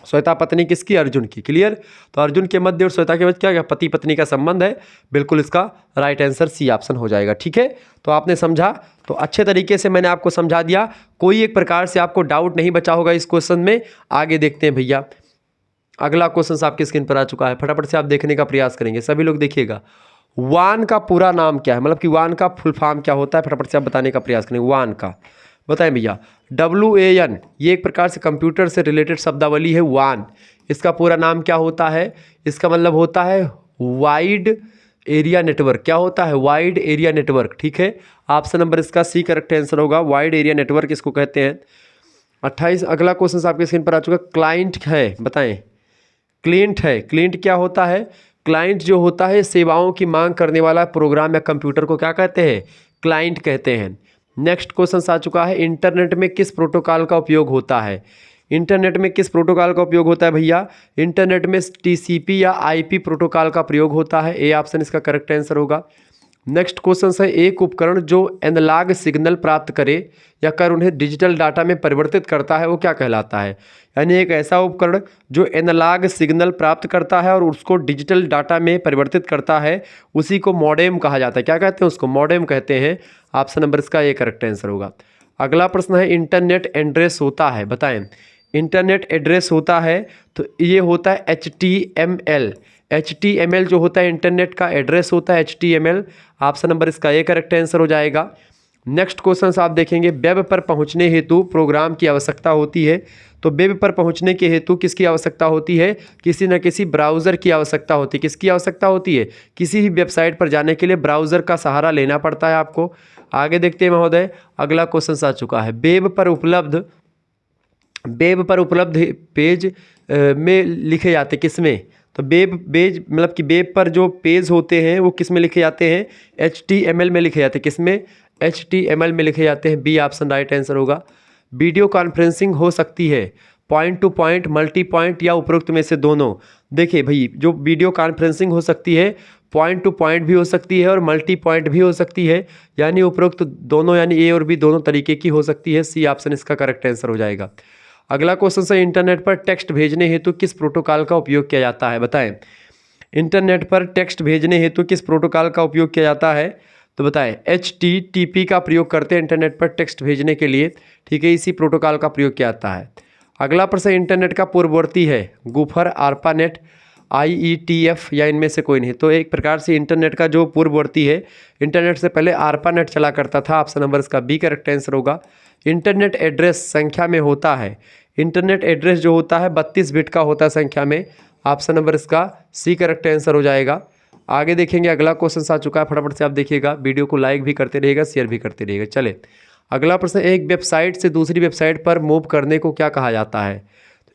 श्वेता पत्नी किसकी? अर्जुन की। क्लियर। तो अर्जुन के मध्य और श्वेता के मध्य क्या पति पत्नी का संबंध है। बिल्कुल इसका राइट आंसर सी ऑप्शन हो जाएगा, ठीक है। तो आपने समझा, तो अच्छे तरीके से मैंने आपको समझा दिया, कोई एक प्रकार से आपको डाउट नहीं बचा होगा इस क्वेश्चन में। आगे देखते हैं भैया, अगला क्वेश्चन आपकी स्क्रीन पर आ चुका है, फटाफट से आप देखने का प्रयास करेंगे। सभी लोग देखिएगा। वान का पूरा नाम क्या है, मतलब कि वान का फुल फॉर्म क्या होता है, फटाफट से आप बताने का प्रयास करेंगे। वान का बताएं भैया। WAN ये एक प्रकार से कंप्यूटर से रिलेटेड शब्दावली है। वान इसका पूरा नाम क्या होता है? इसका मतलब होता है वाइड एरिया नेटवर्क। क्या होता है? वाइड एरिया नेटवर्क, ठीक है। ऑप्शन नंबर इसका सी करेक्ट आंसर होगा। वाइड एरिया नेटवर्क इसको कहते हैं। 28 अगला क्वेश्चन आपके स्क्रीन पर आ चुका। क्लाइंट है, बताएं। क्लाइंट है, क्लाइंट क्या होता है? क्लाइंट जो होता है सेवाओं की मांग करने वाला प्रोग्राम या कंप्यूटर को क्या कहते हैं? क्लाइंट कहते हैं। नेक्स्ट क्वेश्चन आ चुका है। इंटरनेट में किस प्रोटोकॉल का उपयोग होता है? इंटरनेट में किस प्रोटोकॉल का उपयोग होता है भैया? इंटरनेट में टीसीपी या आईपी प्रोटोकॉल का प्रयोग होता है। ए ऑप्शन इसका करेक्ट आंसर होगा। नेक्स्ट क्वेश्चन है, एक उपकरण जो एनालॉग सिग्नल प्राप्त करे या कर उन्हें डिजिटल डाटा में परिवर्तित करता है वो क्या कहलाता है? यानी एक ऐसा उपकरण जो एनालॉग सिग्नल प्राप्त करता है और उसको डिजिटल डाटा में परिवर्तित करता है, उसी को मॉडेम कहा जाता है। क्या कहते हैं उसको? मॉडेम कहते हैं। ऑप्शन नंबर इसका ये करेक्ट आंसर होगा। अगला प्रश्न है, इंटरनेट एड्रेस होता है, बताएं। इंटरनेट एड्रेस होता है तो ये होता है HTML। HTML जो होता है इंटरनेट का एड्रेस होता है HTML। ऑप्शन नंबर इसका ये करेक्ट आंसर हो जाएगा। नेक्स्ट क्वेश्चन आप देखेंगे, वेब पर पहुंचने हेतु प्रोग्राम की आवश्यकता होती है। तो वेब पर पहुंचने के हेतु किसकी आवश्यकता होती है? किसी न किसी ब्राउज़र की आवश्यकता होती है। किसकी आवश्यकता होती है? किसी भी वेबसाइट पर जाने के लिए ब्राउज़र का सहारा लेना पड़ता है आपको। आगे देखते हैं महोदय, अगला क्वेश्चन आ चुका है, वेब पर उपलब्ध पेज में लिखे जाते किसमें? तो पेज मतलब कि वेब पर जो पेज होते हैं वो किस में लिखे जाते हैं? HTML में लिखे जाते हैं। किस में? HTML में लिखे जाते हैं। बी ऑप्शन राइट आंसर होगा। वीडियो कॉन्फ्रेंसिंग हो सकती है point two point, multi point या उपरोक्त में से दोनों। देखिए भाई, जो वीडियो कॉन्फ्रेंसिंग हो सकती है पॉइंट टू पॉइंट भी हो सकती है और मल्टी पॉइंट भी हो सकती है, यानी उपरोक्त दोनों, यानी ए और बी दोनों तरीके की हो सकती है। सी ऑप्शन इसका करेक्ट आंसर हो जाएगा। अगला क्वेश्चन है, इंटरनेट पर टेक्स्ट भेजने हेतु किस प्रोटोकॉल का उपयोग किया जाता है? बताएं। इंटरनेट पर टेक्स्ट भेजने हेतु किस प्रोटोकॉल का उपयोग किया जाता है? तो बताएं, HTTP का प्रयोग करते हैं इंटरनेट पर टेक्स्ट भेजने के लिए। ठीक है, इसी प्रोटोकॉल का प्रयोग किया जाता है। अगला प्रश्न, इंटरनेट का पूर्ववर्ती है गुफर, ARPANET, IETF या इनमें से कोई नहीं। तो एक प्रकार से इंटरनेट का जो पूर्ववर्ती है, इंटरनेट से पहले ARPANET चला करता था। ऑप्शन नंबर इसका बी करेक्ट आंसर होगा। इंटरनेट एड्रेस संख्या में होता है, इंटरनेट एड्रेस जो होता है 32 बिट का होता है संख्या में। ऑप्शन नंबर इसका सी करेक्ट आंसर हो जाएगा। आगे देखेंगे, अगला क्वेश्चन आ चुका है, फटाफट से आप देखिएगा, वीडियो को लाइक भी करते रहिएगा, शेयर भी करते रहिएगा। चले अगला प्रश्न, एक वेबसाइट से दूसरी वेबसाइट पर मूव करने को क्या कहा जाता है?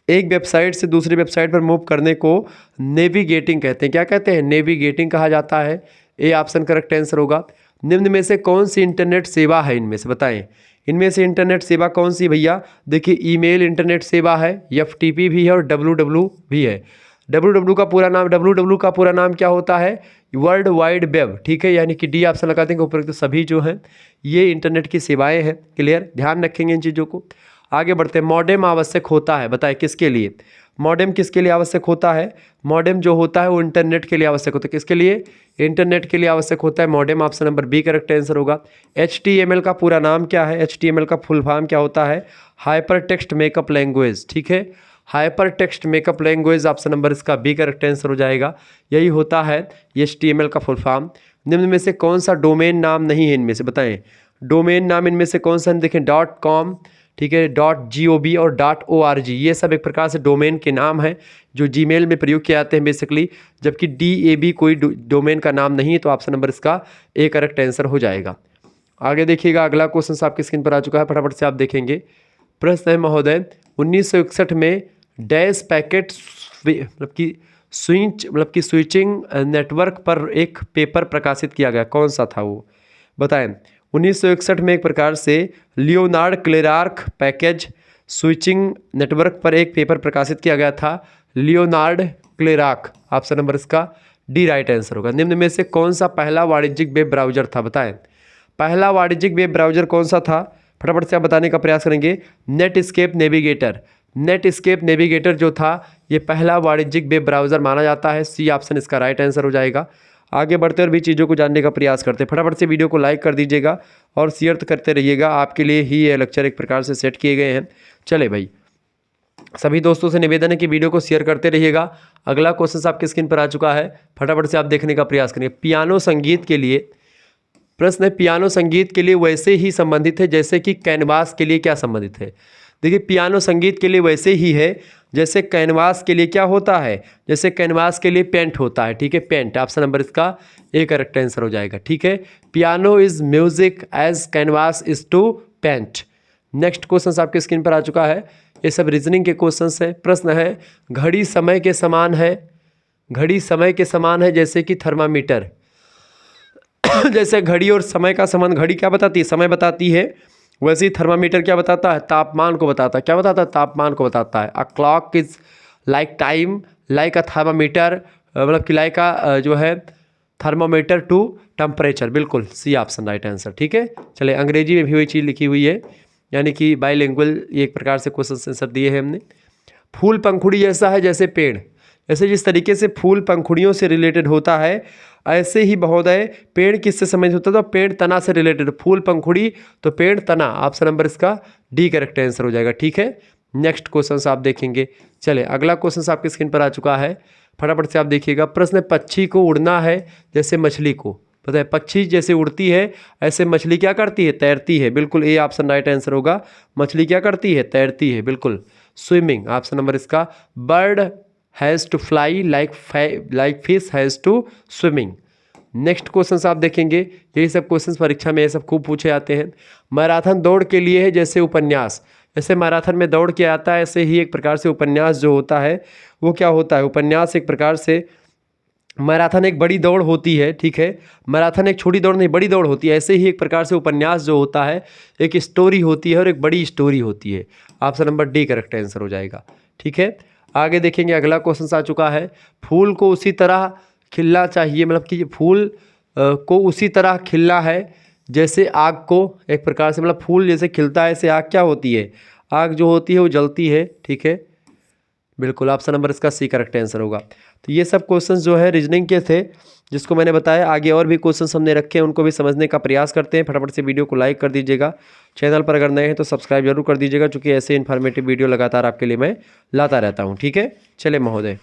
एक वेबसाइट से दूसरी वेबसाइट पर मूव करने को नेविगेटिंग कहते हैं। क्या कहते हैं? नेविगेटिंग कहा जाता है। ए ऑप्शन करेक्ट आंसर होगा। निम्न में से कौन सी इंटरनेट सेवा है इनमें से? बताएं, इनमें से इंटरनेट सेवा कौन सी भैया? देखिए, ईमेल इंटरनेट सेवा है, FTP भी है और WWW भी है। WWW का पूरा नाम क्या होता है? World wide web. ठीक है, यानी कि डी ऑप्शन लगा देंगे। उपरोक्त तो सभी जो हैं ये इंटरनेट की सेवाएं हैं। क्लियर, ध्यान रखेंगे इन चीज़ों को। आगे बढ़ते हैं, मॉडेम आवश्यक होता है, बताएं किसके लिए? मॉडेम किसके लिए आवश्यक होता है? मॉडेम जो होता है वो इंटरनेट के लिए आवश्यक होता है। किसके लिए? इंटरनेट के लिए आवश्यक होता है modem. Option number B correct answer होगा। HTML का पूरा नाम क्या है? HTML का फुल फॉर्म क्या होता है? Hyper text makeup language. ठीक है, hyper text makeup language. Option number इसका बी करेक्ट आंसर हो जाएगा। यही होता है HTML का फुल फॉर्म। निम्न में से कौन सा डोमेन नाम नहीं है इनमें से? बताएं, डोमेन नाम इनमें से कौन सा? देखें, .com, ठीक है, .gov और .org, ये सब एक प्रकार से डोमेन के नाम हैं जो जीमेल में प्रयोग किए जाते हैं बेसिकली, जबकि DAB कोई डोमेन का नाम नहीं है। तो ऑप्शन नंबर इसका ए करेक्ट आंसर हो जाएगा। आगे देखिएगा, अगला क्वेश्चन आपकी स्क्रीन पर आ चुका है, फटाफट से आप देखेंगे। प्रश्न है महोदय, 1961 में डैश पैकेट स्विचिंग नेटवर्क पर एक पेपर प्रकाशित किया गया, कौन सा था वो? बताएं। 1961 में एक प्रकार से लियोनार्ड क्लेरार्क पैकेज स्विचिंग नेटवर्क पर एक पेपर प्रकाशित किया गया था। लियोनार्ड क्लेरार्क, ऑप्शन नंबर इसका डी राइट आंसर होगा। निम्न में से कौन सा पहला वाणिज्यिक वेब ब्राउजर था? बताएं, पहला वाणिज्यिक वेब ब्राउजर कौन सा था? फटाफट से आप बताने का प्रयास करेंगे। Netscape navigator. नेटस्केप नेविगेटर जो था ये पहला वाणिज्यिक वेब ब्राउज़र माना जाता है। सी ऑप्शन इसका राइट आंसर हो जाएगा। आगे बढ़ते और भी चीज़ों को जानने का प्रयास करते हैं। फटाफट से वीडियो को लाइक कर दीजिएगा और शेयर करते रहिएगा, आपके लिए ही ये लेक्चर एक प्रकार से सेट किए गए हैं। चले भाई, सभी दोस्तों से निवेदन है कि वीडियो को शेयर करते रहिएगा। अगला क्वेश्चन आपकी स्क्रीन पर आ चुका है, फटाफट से आप देखने का प्रयास करिए। पियानो संगीत के लिए, प्रश्न है, पियानो संगीत के लिए वैसे ही संबंधित है जैसे कि कैनवास के लिए क्या संबंधित है? देखिए, पियानो संगीत के लिए वैसे ही है जैसे कैनवास के लिए क्या होता है? जैसे कैनवास के लिए पेंट होता है। ठीक है, पेंट। ऑप्शन नंबर इसका ए करेक्ट आंसर हो जाएगा। ठीक है, piano is music as canvas is to paint. Next question आपके स्क्रीन पर आ चुका है, ये सब रीजनिंग के क्वेश्चंस है। प्रश्न है, घड़ी समय के समान है, घड़ी समय के समान है जैसे कि थर्मामीटर। जैसे घड़ी और समय का संबंध, घड़ी क्या बताती है? समय बताती है। वैसे ही थर्मामीटर क्या बताता है? तापमान को बताता है। क्या बताता है? तापमान को बताता है। A clock is like time, like a thermometer, मतलब कि लाइक जो है थर्मामीटर टू टेम्परेचर। बिल्कुल सी ऑप्शन राइट आंसर। ठीक है, चलिए अंग्रेजी में भी वही चीज़ लिखी हुई है, यानी कि बाईलिंगुअल एक प्रकार से क्वेश्चन आंसर दिए हैं हमने। फूल पंखुड़ी जैसा है जैसे पेड़, ऐसे जिस तरीके से फूल पंखुड़ियों से रिलेटेड होता है, ऐसे ही महोदय पेड़ किससे संबंधित होता है? तो पेड़ तना से रिलेटेड। फूल पंखुड़ी तो पेड़ तना, ऑप्शन नंबर इसका डी करेक्ट आंसर हो जाएगा। ठीक है, नेक्स्ट क्वेश्चन आप देखेंगे। चले अगला क्वेश्चन आपकी स्क्रीन पर आ चुका है, फटाफट से आप देखिएगा। प्रश्न है, पक्षी को उड़ना है जैसे मछली को। पता है पक्षी जैसे उड़ती है ऐसे मछली क्या करती है? तैरती है। बिल्कुल ए ऑप्शन राइट आंसर होगा। मछली क्या करती है? तैरती है। बिल्कुल स्विमिंग, ऑप्शन नंबर इसका। Bird has to fly like fish has to swimming. Next question आप देखेंगे, यही सब क्वेश्चन परीक्षा में ये सब खूब पूछे जाते हैं। मैराथन दौड़ के लिए है जैसे उपन्यास। जैसे मैराथन में दौड़ के आता है, ऐसे ही एक प्रकार से उपन्यास जो होता है वो क्या होता है? उपन्यास एक प्रकार से, मैराथन एक बड़ी दौड़ होती है, ठीक है, मैराथन एक छोटी दौड़ नहीं बड़ी दौड़ होती है। ऐसे ही एक प्रकार से उपन्यास जो होता है एक स्टोरी होती है और एक बड़ी स्टोरी होती है। Option number D correct answer हो जाएगा। ठीक है, आगे देखेंगे। अगला क्वेश्चन आ चुका है, फूल को उसी तरह खिलना चाहिए, मतलब कि फूल को उसी तरह खिलना है जैसे आग को। एक प्रकार से मतलब फूल जैसे खिलता है ऐसे आग क्या होती है? आग जो होती है वो जलती है। ठीक है, बिल्कुल ऑप्शन नंबर इसका सी करेक्ट आंसर होगा। तो ये सब क्वेश्चंस जो है रीजनिंग के थे, जिसको मैंने बताया। आगे और भी क्वेश्चंस हमने रखे हैं, उनको भी समझने का प्रयास करते हैं। फटाफट से वीडियो को लाइक कर दीजिएगा, चैनल पर अगर नए हैं तो सब्सक्राइब जरूर कर दीजिएगा, क्योंकि ऐसे इन्फॉर्मेटिव वीडियो लगातार आपके लिए मैं लाता रहता हूँ। ठीक है, चले महोदय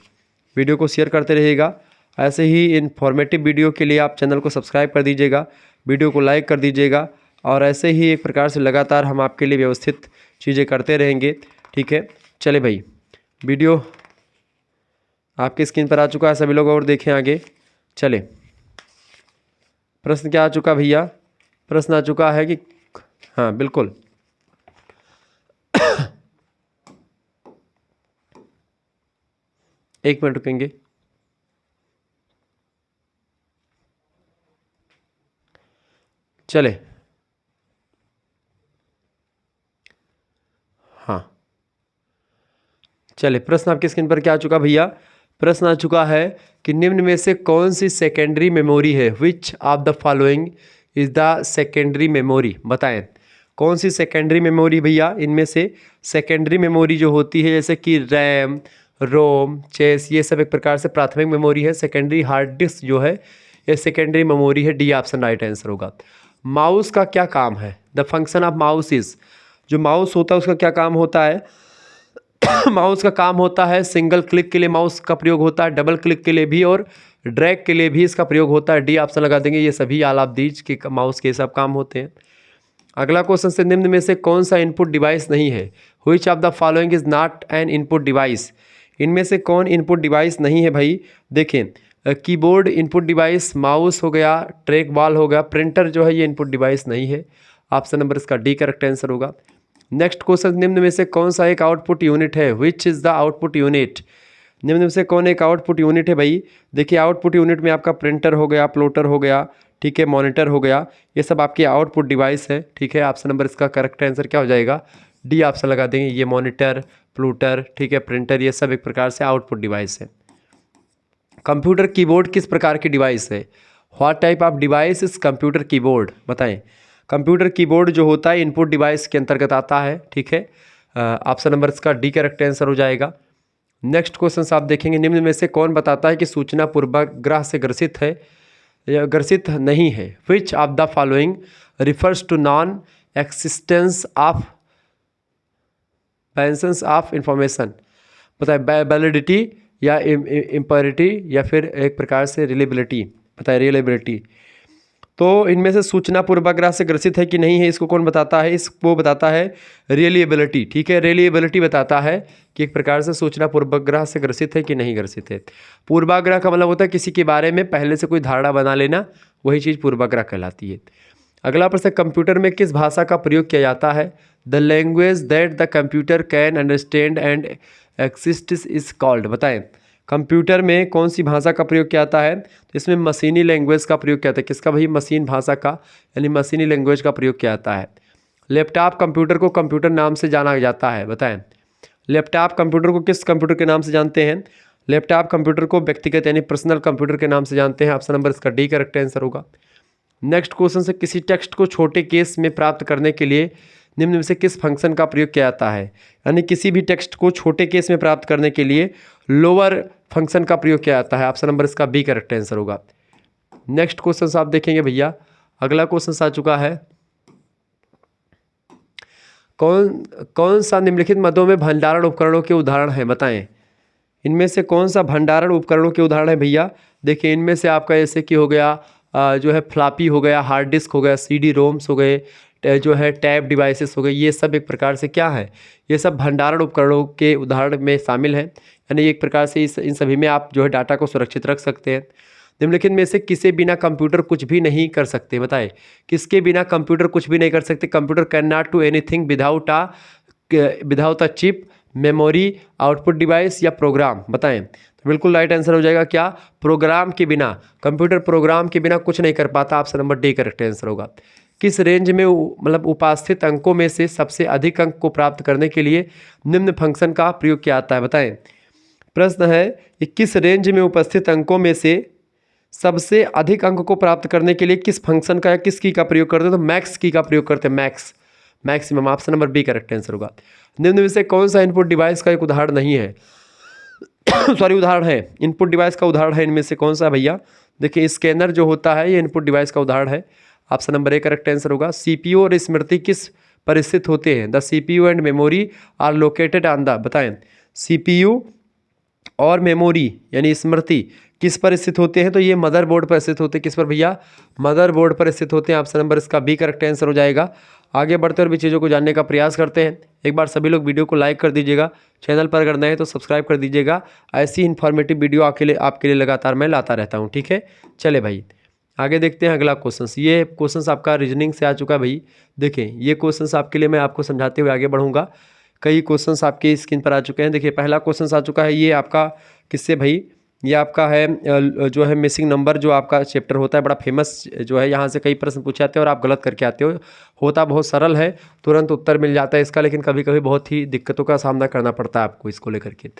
वीडियो को शेयर करते रहिएगा। ऐसे ही इन्फॉर्मेटिव वीडियो के लिए आप चैनल को सब्सक्राइब कर दीजिएगा, वीडियो को लाइक कर दीजिएगा, और ऐसे ही एक प्रकार से लगातार हम आपके लिए व्यवस्थित चीज़ें करते रहेंगे। ठीक है, चले भाई वीडियो आपकी स्क्रीन पर आ चुका है, सभी लोग और देखें आगे। चले प्रश्न क्या आ चुका भैया? प्रश्न आ चुका है कि हाँ बिल्कुल एक मिनट रुकेंगे। चले हाँ चले, प्रश्न आपकी स्क्रीन पर क्या आ चुका भैया? प्रश्न आ चुका है कि निम्न में से कौन सी सेकेंडरी मेमोरी है? Which of the following is the secondary memory? बताएं कौन सी सेकेंडरी मेमोरी भैया? इनमें से सेकेंडरी मेमोरी जो होती है जैसे कि रैम, रोम, चेस, ये सब एक प्रकार से प्राथमिक मेमोरी है। सेकेंडरी हार्ड डिस्क जो है ये सेकेंडरी मेमोरी है। डी ऑप्शन राइट आंसर होगा। माउस का क्या काम है? The function of mouse is, जो माउस होता है उसका क्या काम होता है? माउस का काम होता है, सिंगल क्लिक के लिए माउस का प्रयोग होता है, डबल क्लिक के लिए भी और ड्रैग के लिए भी इसका प्रयोग होता है। डी ऑप्शन लगा देंगे। ये सभी आल आप दीज के माउस के सब काम होते हैं। अगला क्वेश्चन से, निम्न में से कौन सा इनपुट डिवाइस नहीं है? Which of the following is not an input device? इनमें से कौन इनपुट डिवाइस नहीं है भाई? देखें, कीबोर्ड इनपुट डिवाइस, माउस हो गया, ट्रैक बॉल हो गया, प्रिंटर जो है ये इनपुट डिवाइस नहीं है। ऑप्शन नंबर इसका डी करेक्ट आंसर होगा। नेक्स्ट क्वेश्चन, निम्न में से कौन सा एक आउटपुट यूनिट है? Which is the output unit? निम्न में से कौन एक आउटपुट यूनिट है भाई? देखिए आउटपुट यूनिट में आपका प्रिंटर हो गया, प्लॉटर हो गया, ठीक है, मॉनिटर हो गया, ये सब आपके आउटपुट डिवाइस है। ठीक है, ऑप्शन नंबर इसका करेक्ट आंसर क्या हो जाएगा? डी ऑप्शन लगा देंगे। ये मॉनिटर, प्लॉटर, ठीक है, प्रिंटर, ये सब एक प्रकार से आउटपुट डिवाइस है। कंप्यूटर कीबोर्ड किस प्रकार की डिवाइस है? What type of device is computer keyboard? बताएं। कंप्यूटर कीबोर्ड जो होता है इनपुट डिवाइस के अंतर्गत आता है। ठीक है, ऑप्शन नंबर इसका डी करेक्ट आंसर हो जाएगा। नेक्स्ट क्वेश्चन आप देखेंगे, निम्न में से कौन बताता है कि सूचना पूर्वाग्रह से ग्रसित है या ग्रसित नहीं है? Which of the following refers to non existence of balance of information? बताए वैलिडिटी या इम्प्योरिटी या फिर एक प्रकार से रिलेबिलिटी? बताए रिलेबिलिटी। तो इनमें से सूचना पूर्वाग्रह से ग्रसित है कि नहीं है, इसको कौन बताता है? इसको बताता है रिलेबिलिटी। ठीक है, रिलेबिलिटी बताता है कि एक प्रकार से सूचना पूर्वाग्रह से ग्रसित है कि नहीं ग्रसित है। पूर्वाग्रह का मतलब होता है किसी के बारे में पहले से कोई धारणा बना लेना, वही चीज़ पूर्वाग्रह कहलाती है। अगला प्रश्न, कंप्यूटर में किस भाषा का प्रयोग किया जाता है? The language that the computer can understand and exist is called? बताएं कंप्यूटर में कौन सी भाषा का प्रयोग किया जाता है? तो इसमें मशीनी लैंग्वेज का प्रयोग किया जाता है। किसका भाई? मशीन भाषा का, यानी मशीनी लैंग्वेज का प्रयोग किया जाता है। लैपटॉप कंप्यूटर को कंप्यूटर नाम से जाना जाता है, बताएं। लैपटॉप कंप्यूटर को किस कंप्यूटर के नाम से जानते हैं? लैपटॉप कंप्यूटर को व्यक्तिगत यानी पर्सनल कंप्यूटर के नाम से जानते हैं। ऑप्शन नंबर इसका डी करेक्ट आंसर होगा। नेक्स्ट क्वेश्चन से, किसी टेक्स्ट को छोटे केस में प्राप्त करने के लिए निम्न में से किस फंक्शन का प्रयोग किया जाता है? यानी किसी भी टेक्स्ट को छोटे केस में प्राप्त करने के लिए लोअर फंक्शन का प्रयोग किया जाता है। ऑप्शन नंबर इसका बी करेक्ट आंसर होगा। नेक्स्ट क्वेश्चन आप देखेंगे भैया, अगला क्वेश्चन आ चुका है, कौन सा निम्नलिखित मदों में भंडारण उपकरणों के उदाहरण है, बताएं। इनमें से कौन सा भंडारण उपकरणों के उदाहरण है भैया? देखिए, इनमें से आपका जैसे कि हो गया जो है फ्लॉपी हो गया, हार्ड डिस्क हो गया, सीडी रोम्स हो गए, जो है टैब डिवाइसेस हो गए, ये सब एक प्रकार से क्या है, ये सब भंडारण उपकरणों के उदाहरण में शामिल हैं। यानी एक प्रकार से इन सभी में आप जो है डाटा को सुरक्षित रख सकते हैं। निम्नलिखित में से किसे बिना कंप्यूटर कुछ भी नहीं कर सकते, बताएं। किसके बिना कंप्यूटर कुछ भी नहीं कर सकते? Computer can not do anything without a chip, memory, output device या प्रोग्राम, बताएं। तो बिल्कुल राइट आंसर हो जाएगा क्या? प्रोग्राम के बिना, कंप्यूटर प्रोग्राम के बिना कुछ नहीं कर पाता। Option number D correct answer होगा। किस रेंज में मतलब उपास्थित अंकों में से सबसे अधिक अंक को प्राप्त करने के लिए निम्न फंक्शन का प्रयोग किया जाता है, बताएं। प्रश्न है कि किस रेंज में उपस्थित अंकों में से सबसे अधिक अंक को प्राप्त करने के लिए किस फंक्शन का या किस की का प्रयोग करते हैं? तो मैक्स की का प्रयोग करते हैं, maximum. Option number B correct answer होगा। निम्न में से कौन सा इनपुट डिवाइस का एक उदाहरण नहीं है सॉरी उदाहरण है, इनपुट डिवाइस का उदाहरण है, इनमें से कौन सा भैया? देखिए, स्कैनर जो होता है ये इनपुट डिवाइस का उदाहरण है। Option number A correct answer होगा। सीपीयू और स्मृति किस पर स्थित होते हैं? The CPU and memory are located on the, बताएं। सीपीयू और मेमोरी यानी स्मृति किस पर स्थित होते हैं? तो ये मदरबोर्ड पर स्थित होते हैं। किस पर भैया? मदरबोर्ड पर स्थित होते हैं। ऑप्शन नंबर इसका बी करेक्ट आंसर हो जाएगा। आगे बढ़ते और भी चीज़ों को जानने का प्रयास करते हैं। एक बार सभी लोग वीडियो को लाइक कर दीजिएगा, चैनल पर अगर नए तो सब्सक्राइब कर दीजिएगा। ऐसी इन्फॉर्मेटिव वीडियो आपके लिए लगातार मैं लाता रहता हूँ, ठीक है। चले भाई आगे देखते हैं अगला क्वेश्चन। ये क्वेश्चन आपका रीजनिंग से आ चुका है भाई। देखें, ये क्वेश्चन आपके लिए मैं आपको समझाते हुए आगे बढ़ूँगा। कई क्वेश्चंस आपकी स्क्रीन पर आ चुके हैं। देखिए, पहला क्वेश्चन आ चुका है, ये आपका किससे भाई? ये आपका है जो है मिसिंग नंबर, जो आपका चैप्टर होता है, बड़ा फेमस जो है। यहाँ से कई प्रश्न पूछे जाते हैं और आप गलत करके आते हो। होता बहुत सरल है, तुरंत उत्तर मिल जाता है इसका, लेकिन कभी कभी बहुत ही दिक्कतों का सामना करना पड़ता है आपको इसको लेकर के।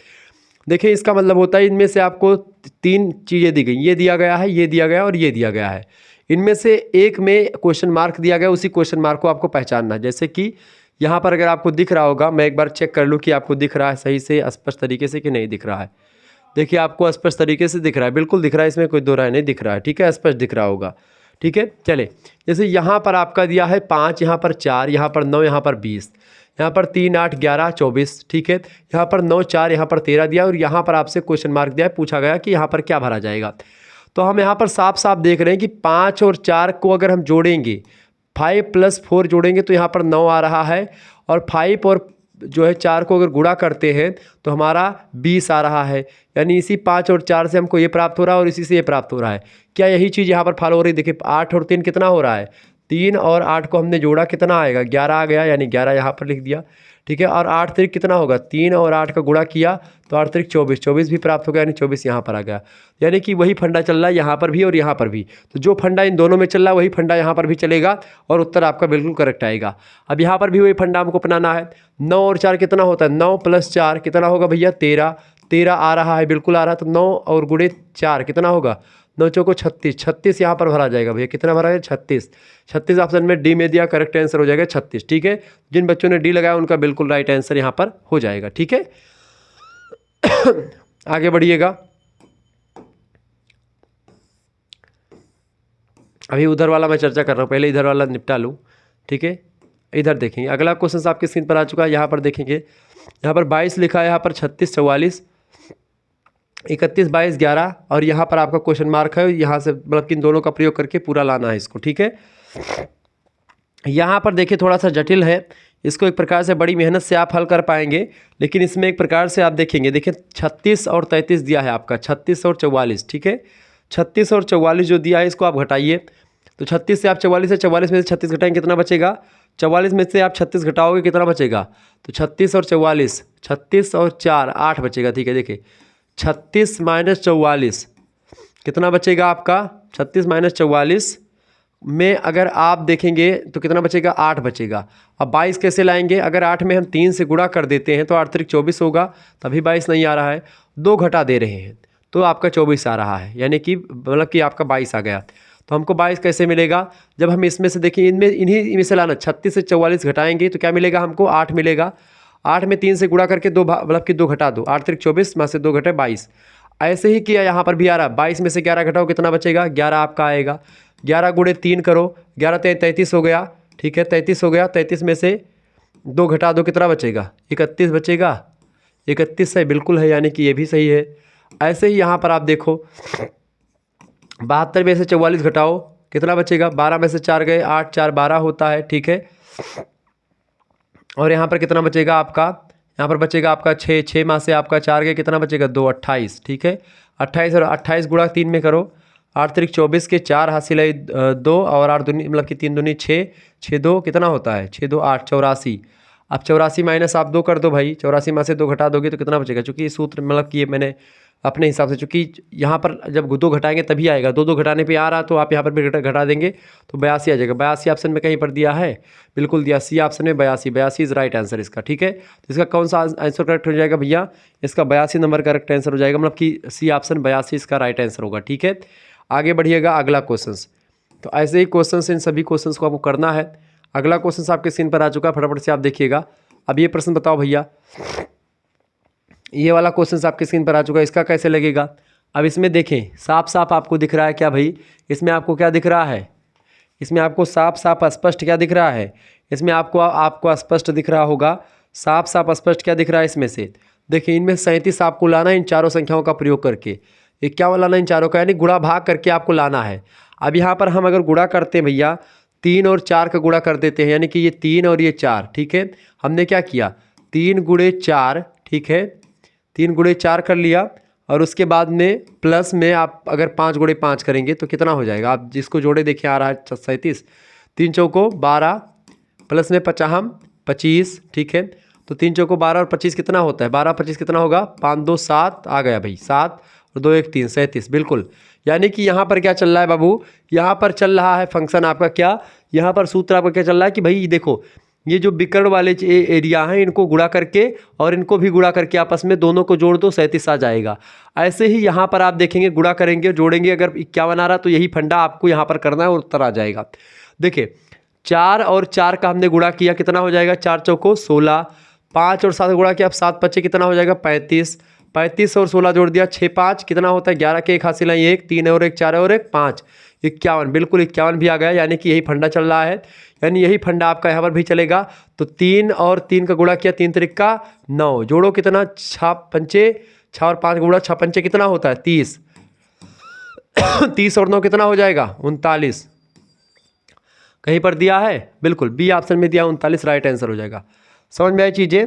देखिए, इसका मतलब होता है इनमें से आपको 3 चीज़ें दी गई, ये दिया गया है, ये दिया गया और ये दिया गया है। इनमें से एक में क्वेश्चन मार्क दिया गया, उसी क्वेश्चन मार्क को आपको पहचानना है। जैसे कि यहाँ पर अगर आपको दिख रहा होगा, मैं एक बार चेक कर लूँ कि आपको दिख रहा है सही से, स्पष्ट तरीके से कि नहीं दिख रहा है। देखिए, आपको स्पष्ट तरीके से दिख रहा है, बिल्कुल दिख रहा है, इसमें कोई दो राय नहीं, दिख रहा है, ठीक है, स्पष्ट दिख रहा होगा, ठीक है। चले, जैसे यहाँ पर आपका दिया है 5, यहाँ पर 4, यहाँ पर 9, यहाँ पर 20, यहाँ पर 3, 8, 11, 24, ठीक है। यहाँ पर 9, 4, यहाँ पर 13 दिया और यहाँ पर आपसे क्वेश्चन मार्क दिया है, पूछा गया कि यहाँ पर क्या भरा जाएगा। तो हम यहाँ पर साफ साफ देख रहे हैं कि 5 और 4 को अगर हम जोड़ेंगे, 5 + 4 जोड़ेंगे तो यहाँ पर 9 आ रहा है, और 5 और जो है 4 को अगर गुणा करते हैं तो हमारा 20 आ रहा है। यानी इसी 5 और 4 से हमको ये प्राप्त हो रहा है और इसी से ये प्राप्त हो रहा है। क्या यही चीज़ यहाँ पर फॉलो हो रही है? देखिए, 8 और 3 कितना हो रहा है? 3 और 8 को हमने जोड़ा, कितना आएगा? 11 आ गया, यानी 11 यहाँ पर लिख दिया, ठीक है। और 8 3 कितना होगा? 3 और 8 का गुणा किया तो 8 3 24, 24 भी प्राप्त हो गया, यानी 24 यहाँ पर आ गया। यानी कि वही फंडा चल रहा है यहाँ पर भी और यहाँ पर भी। तो जो फंडा इन दोनों में चल रहा है वही फंडा यहाँ पर भी चलेगा और उत्तर आपका बिल्कुल करेक्ट आएगा। अब यहाँ पर भी वही फंडा हमको अपनाना है। 9 और 4 कितना होता है? 9 + 4 कितना होगा भैया? 13, 13 आ रहा है, बिल्कुल आ रहा है। तो 9 और गुणे 4 कितना होगा? 9 चौको 36, 36 यहाँ पर भरा जाएगा भैया। कितना भरा है? 36, 36 ऑप्शन में डी में दिया, करेक्ट आंसर हो जाएगा 36, ठीक है। जिन बच्चों ने डी लगाया उनका बिल्कुल राइट आंसर यहाँ पर हो जाएगा, ठीक है। आगे बढ़िएगा। अभी उधर वाला मैं चर्चा कर रहा हूँ, पहले इधर वाला निपटा लूँ, ठीक है। इधर देखेंगे, अगला क्वेश्चन आपकी स्क्रीन पर आ चुका है। यहाँ पर देखेंगे, यहाँ पर 22 लिखा है, यहाँ पर 36, 44, 31, 22, 11 और यहाँ पर आपका क्वेश्चन मार्क है। यहाँ से मतलब कि इन दोनों का प्रयोग करके पूरा लाना है इसको, ठीक है। यहाँ पर देखिए, थोड़ा सा जटिल है, इसको एक प्रकार से बड़ी मेहनत से आप हल कर पाएंगे, लेकिन इसमें एक प्रकार से आप देखेंगे, देखिए 36 और 33 दिया है आपका, 36 और 44, ठीक है। 36 और 44 जो दिया है इसको आप घटाइए, तो 36 से आप 44 में से 36 घटाएंगे, कितना बचेगा? 44 में से आप 36 घटाओगे, कितना बचेगा? तो 36 और 44, 36 और 4, 8 बचेगा, ठीक है। देखिए, 36 - 44 कितना बचेगा आपका? 36 - 44 में अगर आप देखेंगे तो कितना बचेगा, 8 बचेगा। अब 22 कैसे लाएंगे, अगर 8 में हम 3 से गुणा कर देते हैं तो 8 त्रिक 24 होगा, तभी 22 नहीं आ रहा है। 2 घटा दे रहे हैं तो आपका 24 आ रहा है, यानी कि मतलब कि आपका 22 आ गया। तो हमको 22 कैसे मिलेगा, जब हम इसमें से देखिए इन्हीं में से लाना, 36 से 44 घटाएंगे तो क्या मिलेगा हमको, 8 मिलेगा। 8 में 3 से गुणा करके 2 मतलब कि 2 घटा दो, 8 त्रिक 24 में से 2 घटे 22। ऐसे ही किया यहाँ पर भी आ रहा, 22 में से 11 घटाओ कितना बचेगा, 11 आपका आएगा। 11 गुणे 3 करो, 11 33 हो गया, ठीक है 33 हो गया। 33 में से 2 घटा दो कितना बचेगा, 31 बचेगा। 31 सही बिल्कुल है, यानी कि ये भी सही है। ऐसे ही यहाँ पर आप देखो 72 में से 44 घटाओ कितना बचेगा, 12 में से 4 गए, 8 4 12 होता है, ठीक है। और यहाँ पर कितना बचेगा आपका, यहाँ पर बचेगा आपका 6, 6 में से आपका 4 गए कितना बचेगा, 2 28, ठीक है। 28 और 28 गुणा 3 में करो, 8 त्रिक 24 के 4 हासिल है 2 और 8 दूनी मतलब कि 3 दूनी 6, 6 2 कितना होता है, 6 2 8 84। अब 84 माइनस आप 2 कर दो भाई, 84 में से 2 घटा दोगे तो कितना बचेगा, चूँकि ये सूत्र मतलब कि ये मैंने अपने हिसाब से, चूँकि यहाँ पर जब 2 घटाएंगे तभी आएगा, 2 2 घटाने पे आ रहा तो आप यहाँ पर भी घटा देंगे तो 82 आ जाएगा। 82 ऑप्शन में कहीं पर दिया है, बिल्कुल दिया, सी ऑप्शन में 82, 82 इज राइट आंसर इसका, ठीक है। तो इसका कौन सा आंसर करेक्ट हो जाएगा भैया, इसका 82 नंबर करेक्ट आंसर हो जाएगा, मतलब कि सी ऑप्शन 82 इसका राइट आंसर होगा, ठीक है। आगे बढ़िएगा अगला क्वेश्चन। तो ऐसे ही क्वेश्चन इन सभी क्वेश्चन को आपको करना है। अगला क्वेश्चन आपके स्क्रीन पर आ चुका है, फटाफट से आप देखिएगा। अब ये प्रश्न बताओ भैया, ये वाला क्वेश्चन आपके स्क्रीन पर आ चुका है, इसका कैसे लगेगा। अब इसमें देखें साफ साफ आपको दिख रहा है क्या भाई, इसमें आपको क्या दिख रहा है, इसमें आपको साफ साफ स्पष्ट क्या दिख रहा है, इसमें आपको स्पष्ट दिख रहा होगा, साफ साफ स्पष्ट क्या दिख रहा है इसमें से। देखिए इनमें 37 आपको लाना है इन चारों संख्याओं का प्रयोग करके, 51 लाना इन चारों का, यानी गुणा भाग करके आपको लाना है। अब यहाँ पर हम अगर गुणा करते हैं भैया, 3 और 4 का गुणा कर देते हैं, यानी कि ये 3 और ये 4, ठीक है। हमने क्या किया, 3 गुणे 4, ठीक है, 3 गुणे 4 कर लिया, और उसके बाद में प्लस में आप अगर 5 गुणे 5 करेंगे तो कितना हो जाएगा, आप जिसको जोड़े देखिए आ रहा है 37, 3 चौको 12 प्लस में 50 25, ठीक है। तो 3 चौको 12 और 25 कितना होता है, 12 25 कितना होगा, 5 2 7 आ गया भाई, 7 और 2 1 3 37 बिल्कुल। यानी कि यहाँ पर क्या चल रहा है बाबू, यहाँ पर चल रहा है फंक्शन आपका क्या, यहाँ पर सूत्र आपका क्या चल रहा है कि भाई देखो ये जो विकर्ण वाले एरिया हैं इनको गुणा करके और इनको भी गुणा करके आपस में दोनों को जोड़ दो, 37 आ जाएगा। ऐसे ही यहाँ पर आप देखेंगे गुणा करेंगे जोड़ेंगे, अगर 51 आ रहा तो यही फंडा आपको यहाँ पर करना है और उत्तर आ जाएगा। देखिए 4 और 4 का हमने गुणा किया कितना हो जाएगा, 4 चौको 16, 5 और 7 गुणा किया, अब 7 बच्चे कितना हो जाएगा 35, 35 और 16 जोड़ दिया 6 5 कितना होता है 11 के 1 हासिल है 1, 3 और 1 4 और 1 5, 51 बिल्कुल 51 भी आ गया। यानी कि यही फंडा चल रहा है, यानी यही फंडा आपका यहाँ पर भी चलेगा। तो 3 और 3 का गुणा किया 3 त्रिक का 9, जोड़ो कितना 6 पंचे 6 और 5 गुणा 6 पंचे कितना होता है 30, 30 और 9 कितना हो जाएगा 39, कहीं पर दिया है, बिल्कुल बी ऑप्शन में दिया 39 राइट आंसर हो जाएगा। समझ में आई चीज़ें,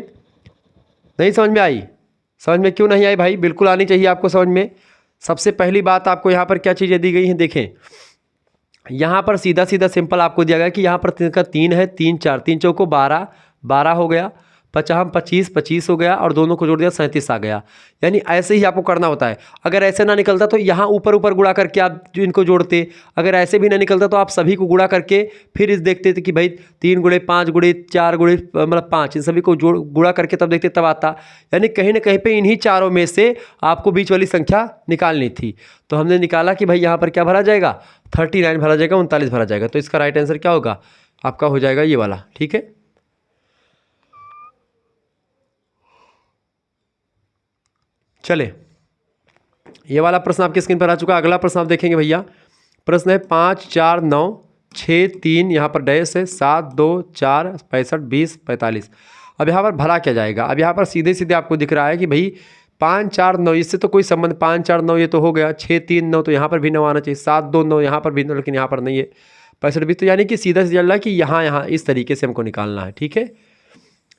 नहीं समझ में आई, समझ में क्यों नहीं आई भाई, बिल्कुल आनी चाहिए आपको समझ में। सबसे पहली बात आपको यहाँ पर क्या चीज़ें दी गई हैं, देखें यहाँ पर सीधा सीधा सिंपल आपको दिया गया कि यहाँ पर 3 है, 3 4 3 चौको 12 12 हो गया, 50 25 25 हो गया और दोनों को जोड़ दिया 37 आ गया। यानी ऐसे ही आपको करना होता है। अगर ऐसे ना निकलता तो यहाँ ऊपर ऊपर गुणा करके आप जो इनको जोड़ते, अगर ऐसे भी ना निकलता तो आप सभी को गुणा करके फिर इस देखते थे कि भाई 3 गुणे 5 गुणे 4 गुणे मतलब 5, इन सभी को जोड़ गुणा करके तब देखते तब आता। यानी कहीं ना कहीं पे इन्हीं चारों में से आपको बीच वाली संख्या निकालनी थी। तो हमने निकाला कि भाई यहाँ पर क्या भरा जाएगा 39 भरा जाएगा, 39 भरा जाएगा। तो इसका राइट आंसर क्या होगा आपका, हो जाएगा ये वाला, ठीक है। चले ये वाला प्रश्न आपके स्क्रीन पर आ चुका है। अगला प्रश्न आप देखेंगे भैया, प्रश्न है 5 4 9 6 3, यहाँ पर डैश है 7 2 4 65 20 45। अब यहाँ पर भरा क्या जाएगा, अब यहाँ पर सीधे सीधे आपको दिख रहा है कि भाई 5 4 9 इससे तो कोई संबंध, 5 4 9 ये तो हो गया, 6 3 9 तो यहाँ पर भी 9 आना चाहिए, 7 2 9 यहाँ पर भी 9 लेकिन यहाँ पर नहीं है, 65 20। तो यानी कि सीधा से चल रहा है कि यहाँ इस तरीके से हमको निकालना है, ठीक है,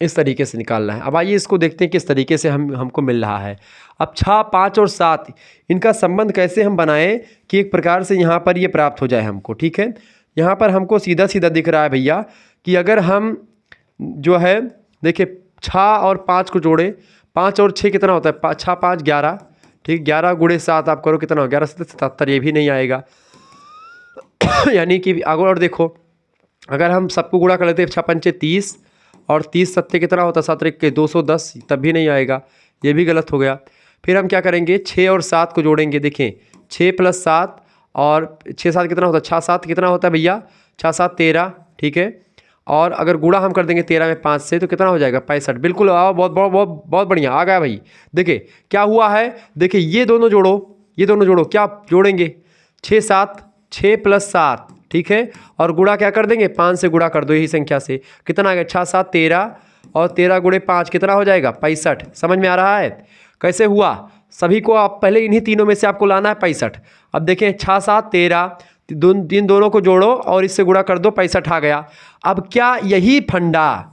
इस तरीके से निकालना है। अब आइए इसको देखते हैं किस तरीके से हमको मिल रहा है। अब 6 5 और 7 इनका संबंध कैसे हम बनाएं कि एक प्रकार से यहाँ पर ये प्राप्त हो जाए हमको, ठीक है। यहाँ पर हमको सीधा सीधा दिख रहा है भैया कि अगर हम जो है देखिए 6 और 5 को जोड़े, 5 और 6 कितना होता है 6 5 11, ठीक, 11 गुणे 7 आप करो कितना हो 11 7 77, ये भी नहीं आएगा। यानी कि आगे और देखो, अगर हम सबको गुणा कर लेते हैं 6 पंचे 30 और 30 सत्ते कितना होता है 7 के 210, तब भी नहीं आएगा, ये भी गलत हो गया। फिर हम क्या करेंगे 6 और 7 को जोड़ेंगे, देखें 6 + 7 और 6 7 कितना होता है 6 7 कितना होता है भैया 6 7 13, ठीक है। और अगर गुणा हम कर देंगे 13 में 5 से तो कितना हो जाएगा 65, बिल्कुल। आओ बहुत बहुत बहुत बहुत बढ़िया आ गया भाई। देखिए क्या हुआ है, देखिए ये दोनों जोड़ो, ये दोनों जोड़ो, क्या जोड़ेंगे 6 7 6 + 7, ठीक है। और गुणा क्या कर देंगे 5 से गुणा कर दो यही संख्या से, कितना आ गया 6 7 13 और 13 गुणे 5 कितना हो जाएगा 65। समझ में आ रहा है कैसे हुआ? सभी को आप पहले इन्हीं तीनों में से आपको लाना है 65। अब देखें 6 7 13, इन दोनों को जोड़ो और इससे गुणा कर दो 65 आ गया। अब क्या यही फंडवा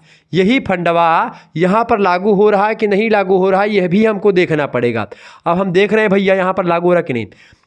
यहाँ पर लागू हो रहा है कि नहीं लागू हो रहा है, यह भी हमको देखना पड़ेगा। अब हम देख रहे हैं भैया यहाँ पर लागू हो रहा है कि नहीं।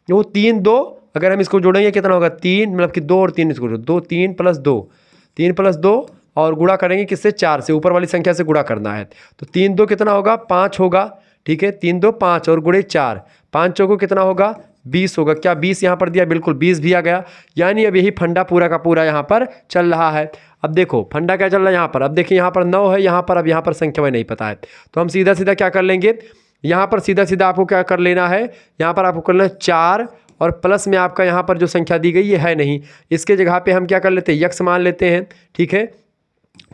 वो 3 2, अगर हम इसको जोड़ेंगे कितना होगा 3, मतलब कि 2 और 3 इसको जोड़ो 2 3 + 2, 3 + 2 और गुणा करेंगे किससे 4 से, ऊपर वाली संख्या से गुणा करना है। तो 3 2 कितना होगा 5 होगा, ठीक है। 3 2 5 और गुणे 4, 5 चौको कितना होगा 20 होगा। क्या 20 यहाँ पर दिया, बिल्कुल 20 भी आ गया। यानी अब यही फंडा पूरा का पूरा यहाँ पर चल रहा है। अब देखो फंडा क्या चल रहा है यहाँ पर, अब देखिए यहाँ पर 9 है यहाँ पर, अब यहाँ पर संख्या में नहीं पता है तो हम सीधा सीधा क्या कर लेंगे, यहाँ पर सीधा सीधा आपको क्या कर लेना है, यहाँ पर आपको करना है 4 और प्लस में आपका यहाँ पर जो संख्या दी गई ये है नहीं, इसके जगह पे हम क्या कर लेते हैं यक्स मान लेते हैं, ठीक है।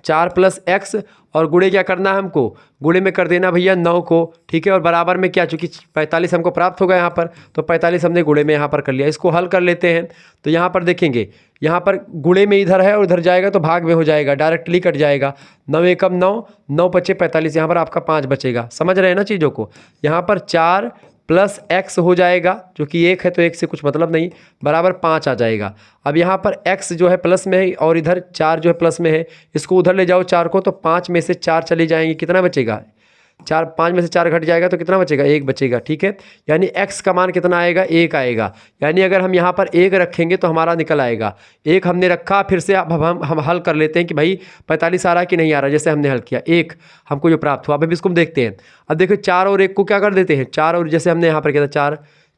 4 + x और गुणे क्या करना है हमको, गुणे में कर देना भैया 9 को, ठीक है। और बराबर में क्या, चूँकि 45 हमको प्राप्त होगा यहाँ पर, तो 45 हमने गुणे में यहाँ पर कर लिया। इसको हल कर लेते हैं तो यहाँ पर देखेंगे, यहाँ पर गुणे में इधर है और उधर जाएगा तो भाग में हो जाएगा, डायरेक्टली कट जाएगा। 9 एकम 9, 9 × 5 = 45, यहाँ पर आपका 5 बचेगा। समझ रहे हैं ना चीज़ों को। यहाँ पर 4 + x हो जाएगा, जो कि 1 है तो 1 से कुछ मतलब नहीं, बराबर 5 आ जाएगा। अब यहाँ पर x जो है प्लस में है और इधर 4 जो है प्लस में है, इसको उधर ले जाओ 4 को, तो 5 में से 4 चले जाएंगे, कितना बचेगा 4, 5 में से 4 घट जाएगा तो कितना बचेगा 1 बचेगा, ठीक है। यानी x का मान कितना आएगा 1 आएगा। यानी अगर हम यहाँ पर 1 रखेंगे तो हमारा निकल आएगा 1 हमने रखा। फिर से अब हम हल कर लेते हैं कि भाई 45 आ रहा है कि नहीं आ रहा, जैसे हमने हल किया 1 हमको जो प्राप्त हुआ। अब इसको देखते हैं। अब देखो 4 और 1 को क्या कर देते हैं, 4 और जैसे हमने यहाँ पर किया था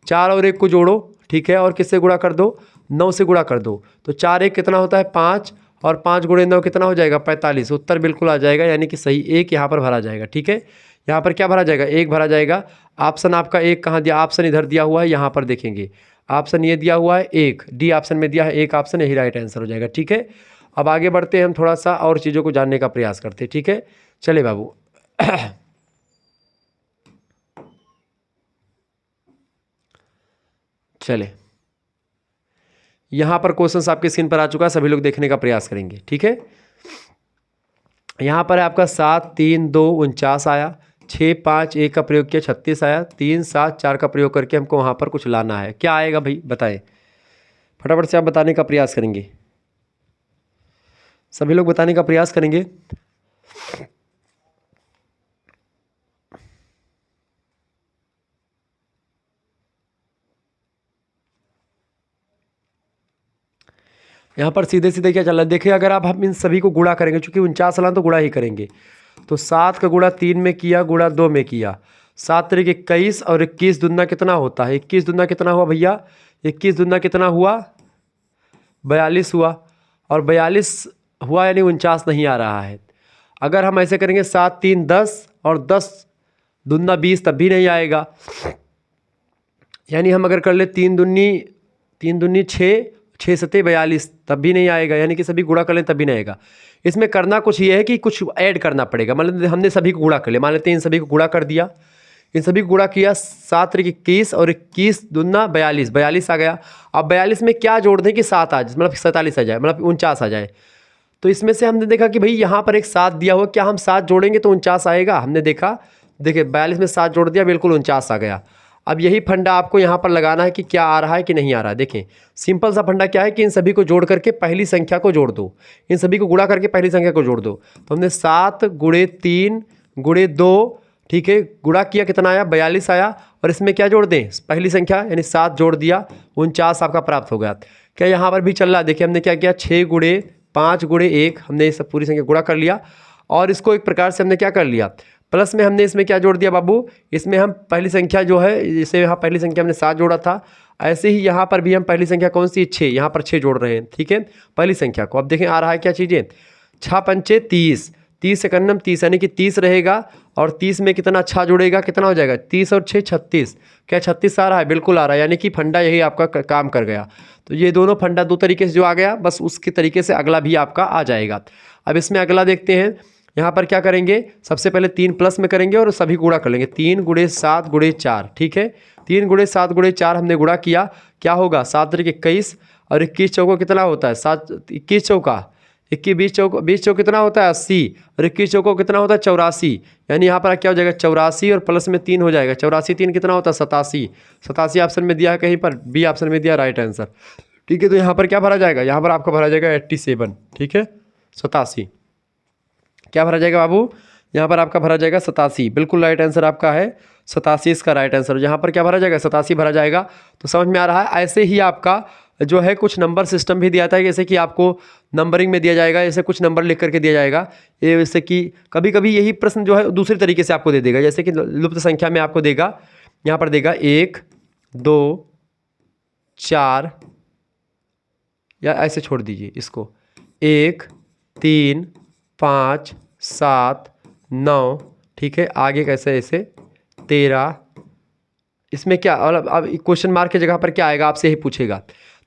4 और 1 को जोड़ो, ठीक है। और किससे गुणा कर दो 9 से गुणा कर दो, तो 4 1 कितना होता है 5 और 5 गुणे 9 कितना हो जाएगा 45। उत्तर बिल्कुल आ जाएगा, यानी कि सही 1 यहाँ पर भरा जाएगा, ठीक है। यहाँ पर क्या भरा जाएगा 1 भरा जाएगा। ऑप्शन आपका 1 कहाँ दिया, ऑप्शन इधर दिया हुआ है, यहाँ पर देखेंगे ऑप्शन ये दिया हुआ है 1, डी ऑप्शन में दिया है 1 ऑप्शन, यही राइट आंसर हो जाएगा, ठीक है। अब आगे बढ़ते हैं, हम थोड़ा सा और चीज़ों को जानने का प्रयास करते हैं, ठीक है। चले बाबू चले, यहाँ पर क्वेश्चंस आपके स्क्रीन पर आ चुका है, सभी लोग देखने का प्रयास करेंगे, ठीक है। यहाँ पर है आपका 7 3 2 49 आया, 6 5 1 का प्रयोग किया 36 आया, 3 7 4 का प्रयोग करके हमको वहाँ पर कुछ लाना है। क्या आएगा भाई बताएं, फटाफट से आप बताने का प्रयास करेंगे, सभी लोग बताने का प्रयास करेंगे। यहाँ पर सीधे सीधे क्या चल रहा है, देखिए अगर आप हम इन सभी को गुणा करेंगे, चूँकि 49 साल तो गुणा ही करेंगे, तो 7 का गुणा 3 में किया, गुणा 2 में किया, 7 × 21 और 21 दूना कितना होता है, 21 दूना कितना हुआ भैया, 21 दूना कितना हुआ 42 हुआ, और 42 हुआ यानी 49 नहीं आ रहा है। अगर हम ऐसे करेंगे 7 3 10 और 10 दूना 20 तब भी नहीं आएगा। यानी हम अगर कर ले 3 दूनी 6, 6 7 42 तब भी नहीं आएगा, यानी कि सभी गुणा कर लें तब भी नहीं आएगा। इसमें करना कुछ ये है कि कुछ ऐड करना पड़ेगा, मतलब हमने सभी को गुणा कर लिया, मान लेते हैं इन सभी को गुणा कर दिया, इन सभी को गुणा किया, 7 × 21 और 21 दूना 42, 42 आ गया। अब 42 में क्या जोड़ दें कि 7 आ जाए, मतलब 47 आ जाए, मतलब 49 आ जाए। तो इसमें से हमने देखा कि भाई यहाँ पर एक 7 दिया हुआ, क्या हम 7 जोड़ेंगे तो 49 आएगा, हमने देखा, देखिए 42 में 7 जोड़ दिया, बिल्कुल 49 आ गया। अब यही फंडा आपको यहाँ पर लगाना है कि क्या आ रहा है कि नहीं आ रहा है। देखें सिंपल सा फंडा क्या है कि इन सभी को जोड़ करके पहली संख्या को जोड़ दो, इन सभी को गुणा करके पहली संख्या को जोड़ दो। तो हमने 7 × 3 × 2, ठीक है, गुणा किया, कितना आया 42 आया, और इसमें क्या जोड़ दें पहली संख्या यानी 7 जोड़ दिया, 49 आपका प्राप्त हो गया। क्या यहाँ पर भी चल रहा है, देखिए हमने क्या किया 6 × 5 × 1, हमने ये सब पूरी संख्या गुणा कर लिया, और इसको एक प्रकार से हमने क्या कर लिया प्लस में हमने इसमें क्या जोड़ दिया बाबू, इसमें हम पहली संख्या जो है, जैसे यहाँ पहली संख्या हमने 7 जोड़ा था, ऐसे ही यहाँ पर भी हम पहली संख्या कौन सी 6, यहाँ पर 6 जोड़ रहे हैं, ठीक है, पहली संख्या को। अब देखें आ रहा है क्या चीज़ें, 6 पंचे 30, 30 सेकंडम 30 यानी कि 30 रहेगा और 30 में कितना 6 जुड़ेगा, कितना हो जाएगा 30 और 6 36। क्या 36 आ रहा है? बिल्कुल आ रहा है, यानी कि फंडा यही आपका काम कर गया। तो ये दोनों फंडा दो तरीके से जो आ गया, बस उसके तरीके से अगला भी आपका आ जाएगा। अब इसमें अगला देखते हैं, यहाँ पर क्या करेंगे, सबसे पहले 3 प्लस में करेंगे और सभी गुणा कर लेंगे। 3 गुणे 7 गुणे 4, ठीक है, 3 गुणे 7 गुणे 4 हमने गुणा किया, क्या होगा 7 तरीके 21 और 21 चौको कितना होता है 7, 21 चौका 21, 20 चौको कितना होता है 80 और 21 चौको कितना होता है 84, यानी यहाँ पर क्या हो जाएगा 84 और प्लस में 3 हो जाएगा, 84 3 कितना होता है 87, 87 ऑप्शन में दिया है कहीं पर, बी ऑप्शन में दिया राइट आंसर, ठीक है। तो यहाँ पर क्या भरा जाएगा, यहाँ पर आपका भरा जाएगा 87, ठीक है, 87 क्या भरा जाएगा बाबू, यहाँ पर आपका भरा जाएगा 87, बिल्कुल राइट आंसर आपका है 87, इसका राइट आंसर। यहाँ पर क्या भरा जाएगा 87 भरा जाएगा। तो समझ में आ रहा है। ऐसे ही आपका जो है कुछ नंबर सिस्टम भी दिया था, जैसे कि आपको नंबरिंग में दिया जाएगा, जैसे कुछ नंबर लिख करके दिया जाएगा, ये जैसे कि कभी कभी यही प्रश्न जो है दूसरी तरीके से आपको दे देगा, जैसे कि लुप्त संख्या में आपको देगा, यहाँ पर देगा 1 2 4, या ऐसे छोड़ दीजिए इसको, 1 3 5 7 9, ठीक है, आगे कैसे ऐसे 13, इसमें क्या, और अब क्वेश्चन मार्क की जगह पर क्या आएगा आपसे यही पूछेगा।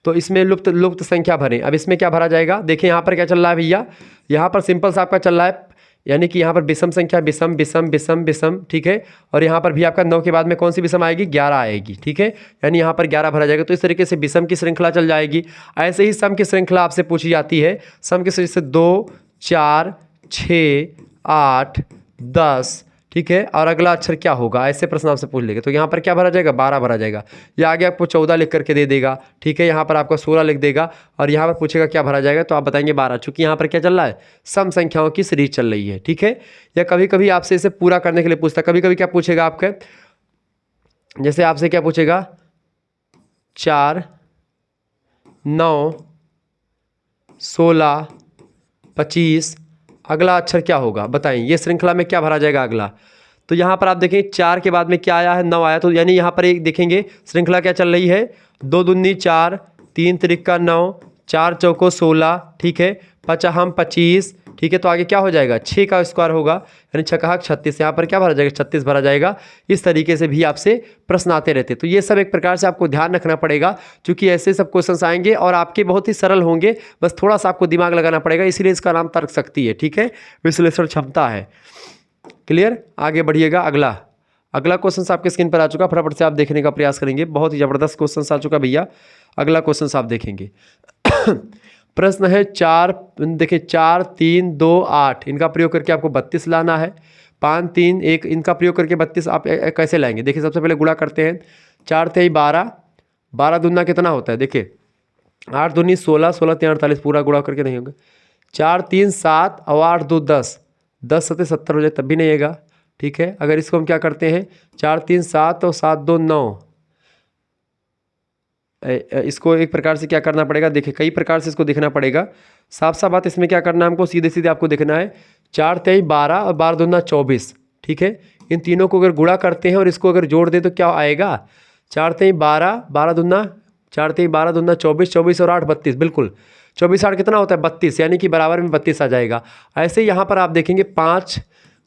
तो इसमें लुप्त संख्या भरें। अब इसमें क्या भरा जाएगा, देखिए यहाँ पर क्या चल रहा है भैया, यहाँ पर सिंपल सा आपका चल रहा है, यानी कि यहाँ पर विषम संख्या विषम विषम विषम विषम, ठीक है, और यहाँ पर भी आपका 9 के बाद में कौन सी विषम आएगी 11 आएगी, ठीक है, यानी यहाँ पर 11 भरा जाएगा। तो इस तरीके से विषम की श्रृंखला चल जाएगी। ऐसे ही सम की श्रृंखला आपसे पूछी जाती है, सम की जैसे 2 4 6 8 10, ठीक है, और अगला अक्षर क्या होगा, ऐसे प्रश्न आपसे पूछ लेंगे। तो यहाँ पर क्या भरा जाएगा 12 भरा जाएगा, या आगे आपको 14 लिख करके दे देगा, ठीक है, यहाँ पर आपको 16 लिख देगा और यहाँ पर पूछेगा क्या भरा जाएगा, तो आप बताएंगे 12, चूंकि यहाँ पर क्या चल रहा है सम संख्याओं की सीरीज चल रही है, ठीक है। या कभी कभी आपसे इसे पूरा करने के लिए पूछता है, कभी कभी क्या पूछेगा आपके, जैसे आपसे क्या पूछेगा 4 9 16 25, अगला अक्षर क्या होगा बताएं, ये श्रृंखला में क्या भरा जाएगा अगला। तो यहाँ पर आप देखें 4 के बाद में क्या आया है 9 आया, तो यानी यहाँ पर एक देखेंगे श्रृंखला क्या चल रही है, 2 दूनी 4 3 तिरिक्का 9 4 चौको 16, ठीक है, 5 हम 25, ठीक है, तो आगे क्या हो जाएगा 6 का स्क्वायर होगा, यानी 6 का 36, यहाँ पर क्या भरा जाएगा 36 भरा जाएगा। इस तरीके से भी आपसे प्रश्न आते रहते, तो ये सब एक प्रकार से आपको ध्यान रखना पड़ेगा, क्योंकि ऐसे सब क्वेश्चन आएंगे और आपके बहुत ही सरल होंगे, बस थोड़ा सा आपको दिमाग लगाना पड़ेगा, इसीलिए इसका नाम तर्क शक्ति है, ठीक है, विश्लेषण क्षमता है। क्लियर, आगे बढ़िएगा। अगला क्वेश्चन आपके स्क्रीन पर आ चुका, फटाफट से आप देखने का प्रयास करेंगे, बहुत ही ज़बरदस्त क्वेश्चन आ चुका भैया। अगला क्वेश्चन आप देखेंगे प्रश्न है 4, देखिए 4 3 2 8, इनका प्रयोग करके आपको 32 लाना है। 5 3 1, इनका प्रयोग करके 32 आप कैसे लाएंगे, देखिए सबसे पहले गुणा करते हैं, 4 3 12, 12 दूना कितना होता है, देखिए 8 दूनी 16, 16 3 48, पूरा गुणा करके नहीं होगा, 4 3 7 और 8 2 10, 10 7 70 हो जाए तब भी नहीं आएगा, ठीक है। अगर इसको हम क्या करते हैं 4 3 7 और 7 2 9, इसको एक प्रकार से क्या करना पड़ेगा, देखिए कई प्रकार से इसको देखना पड़ेगा, साफ साफ बात इसमें क्या करना है हमको, सीधे सीधे आपको देखना है 4 3 12 और 12 दूना 24, ठीक है। इन तीनों को अगर गुणा करते हैं और इसको अगर जोड़ दें तो क्या आएगा, 4 3 12, 12 दूना 4 3 12 दूना 24, 24 और 8 32, बिल्कुल 24 8 कितना होता है 32, यानी कि बराबर में 32 आ जाएगा। ऐसे ही यहाँ पर आप देखेंगे 5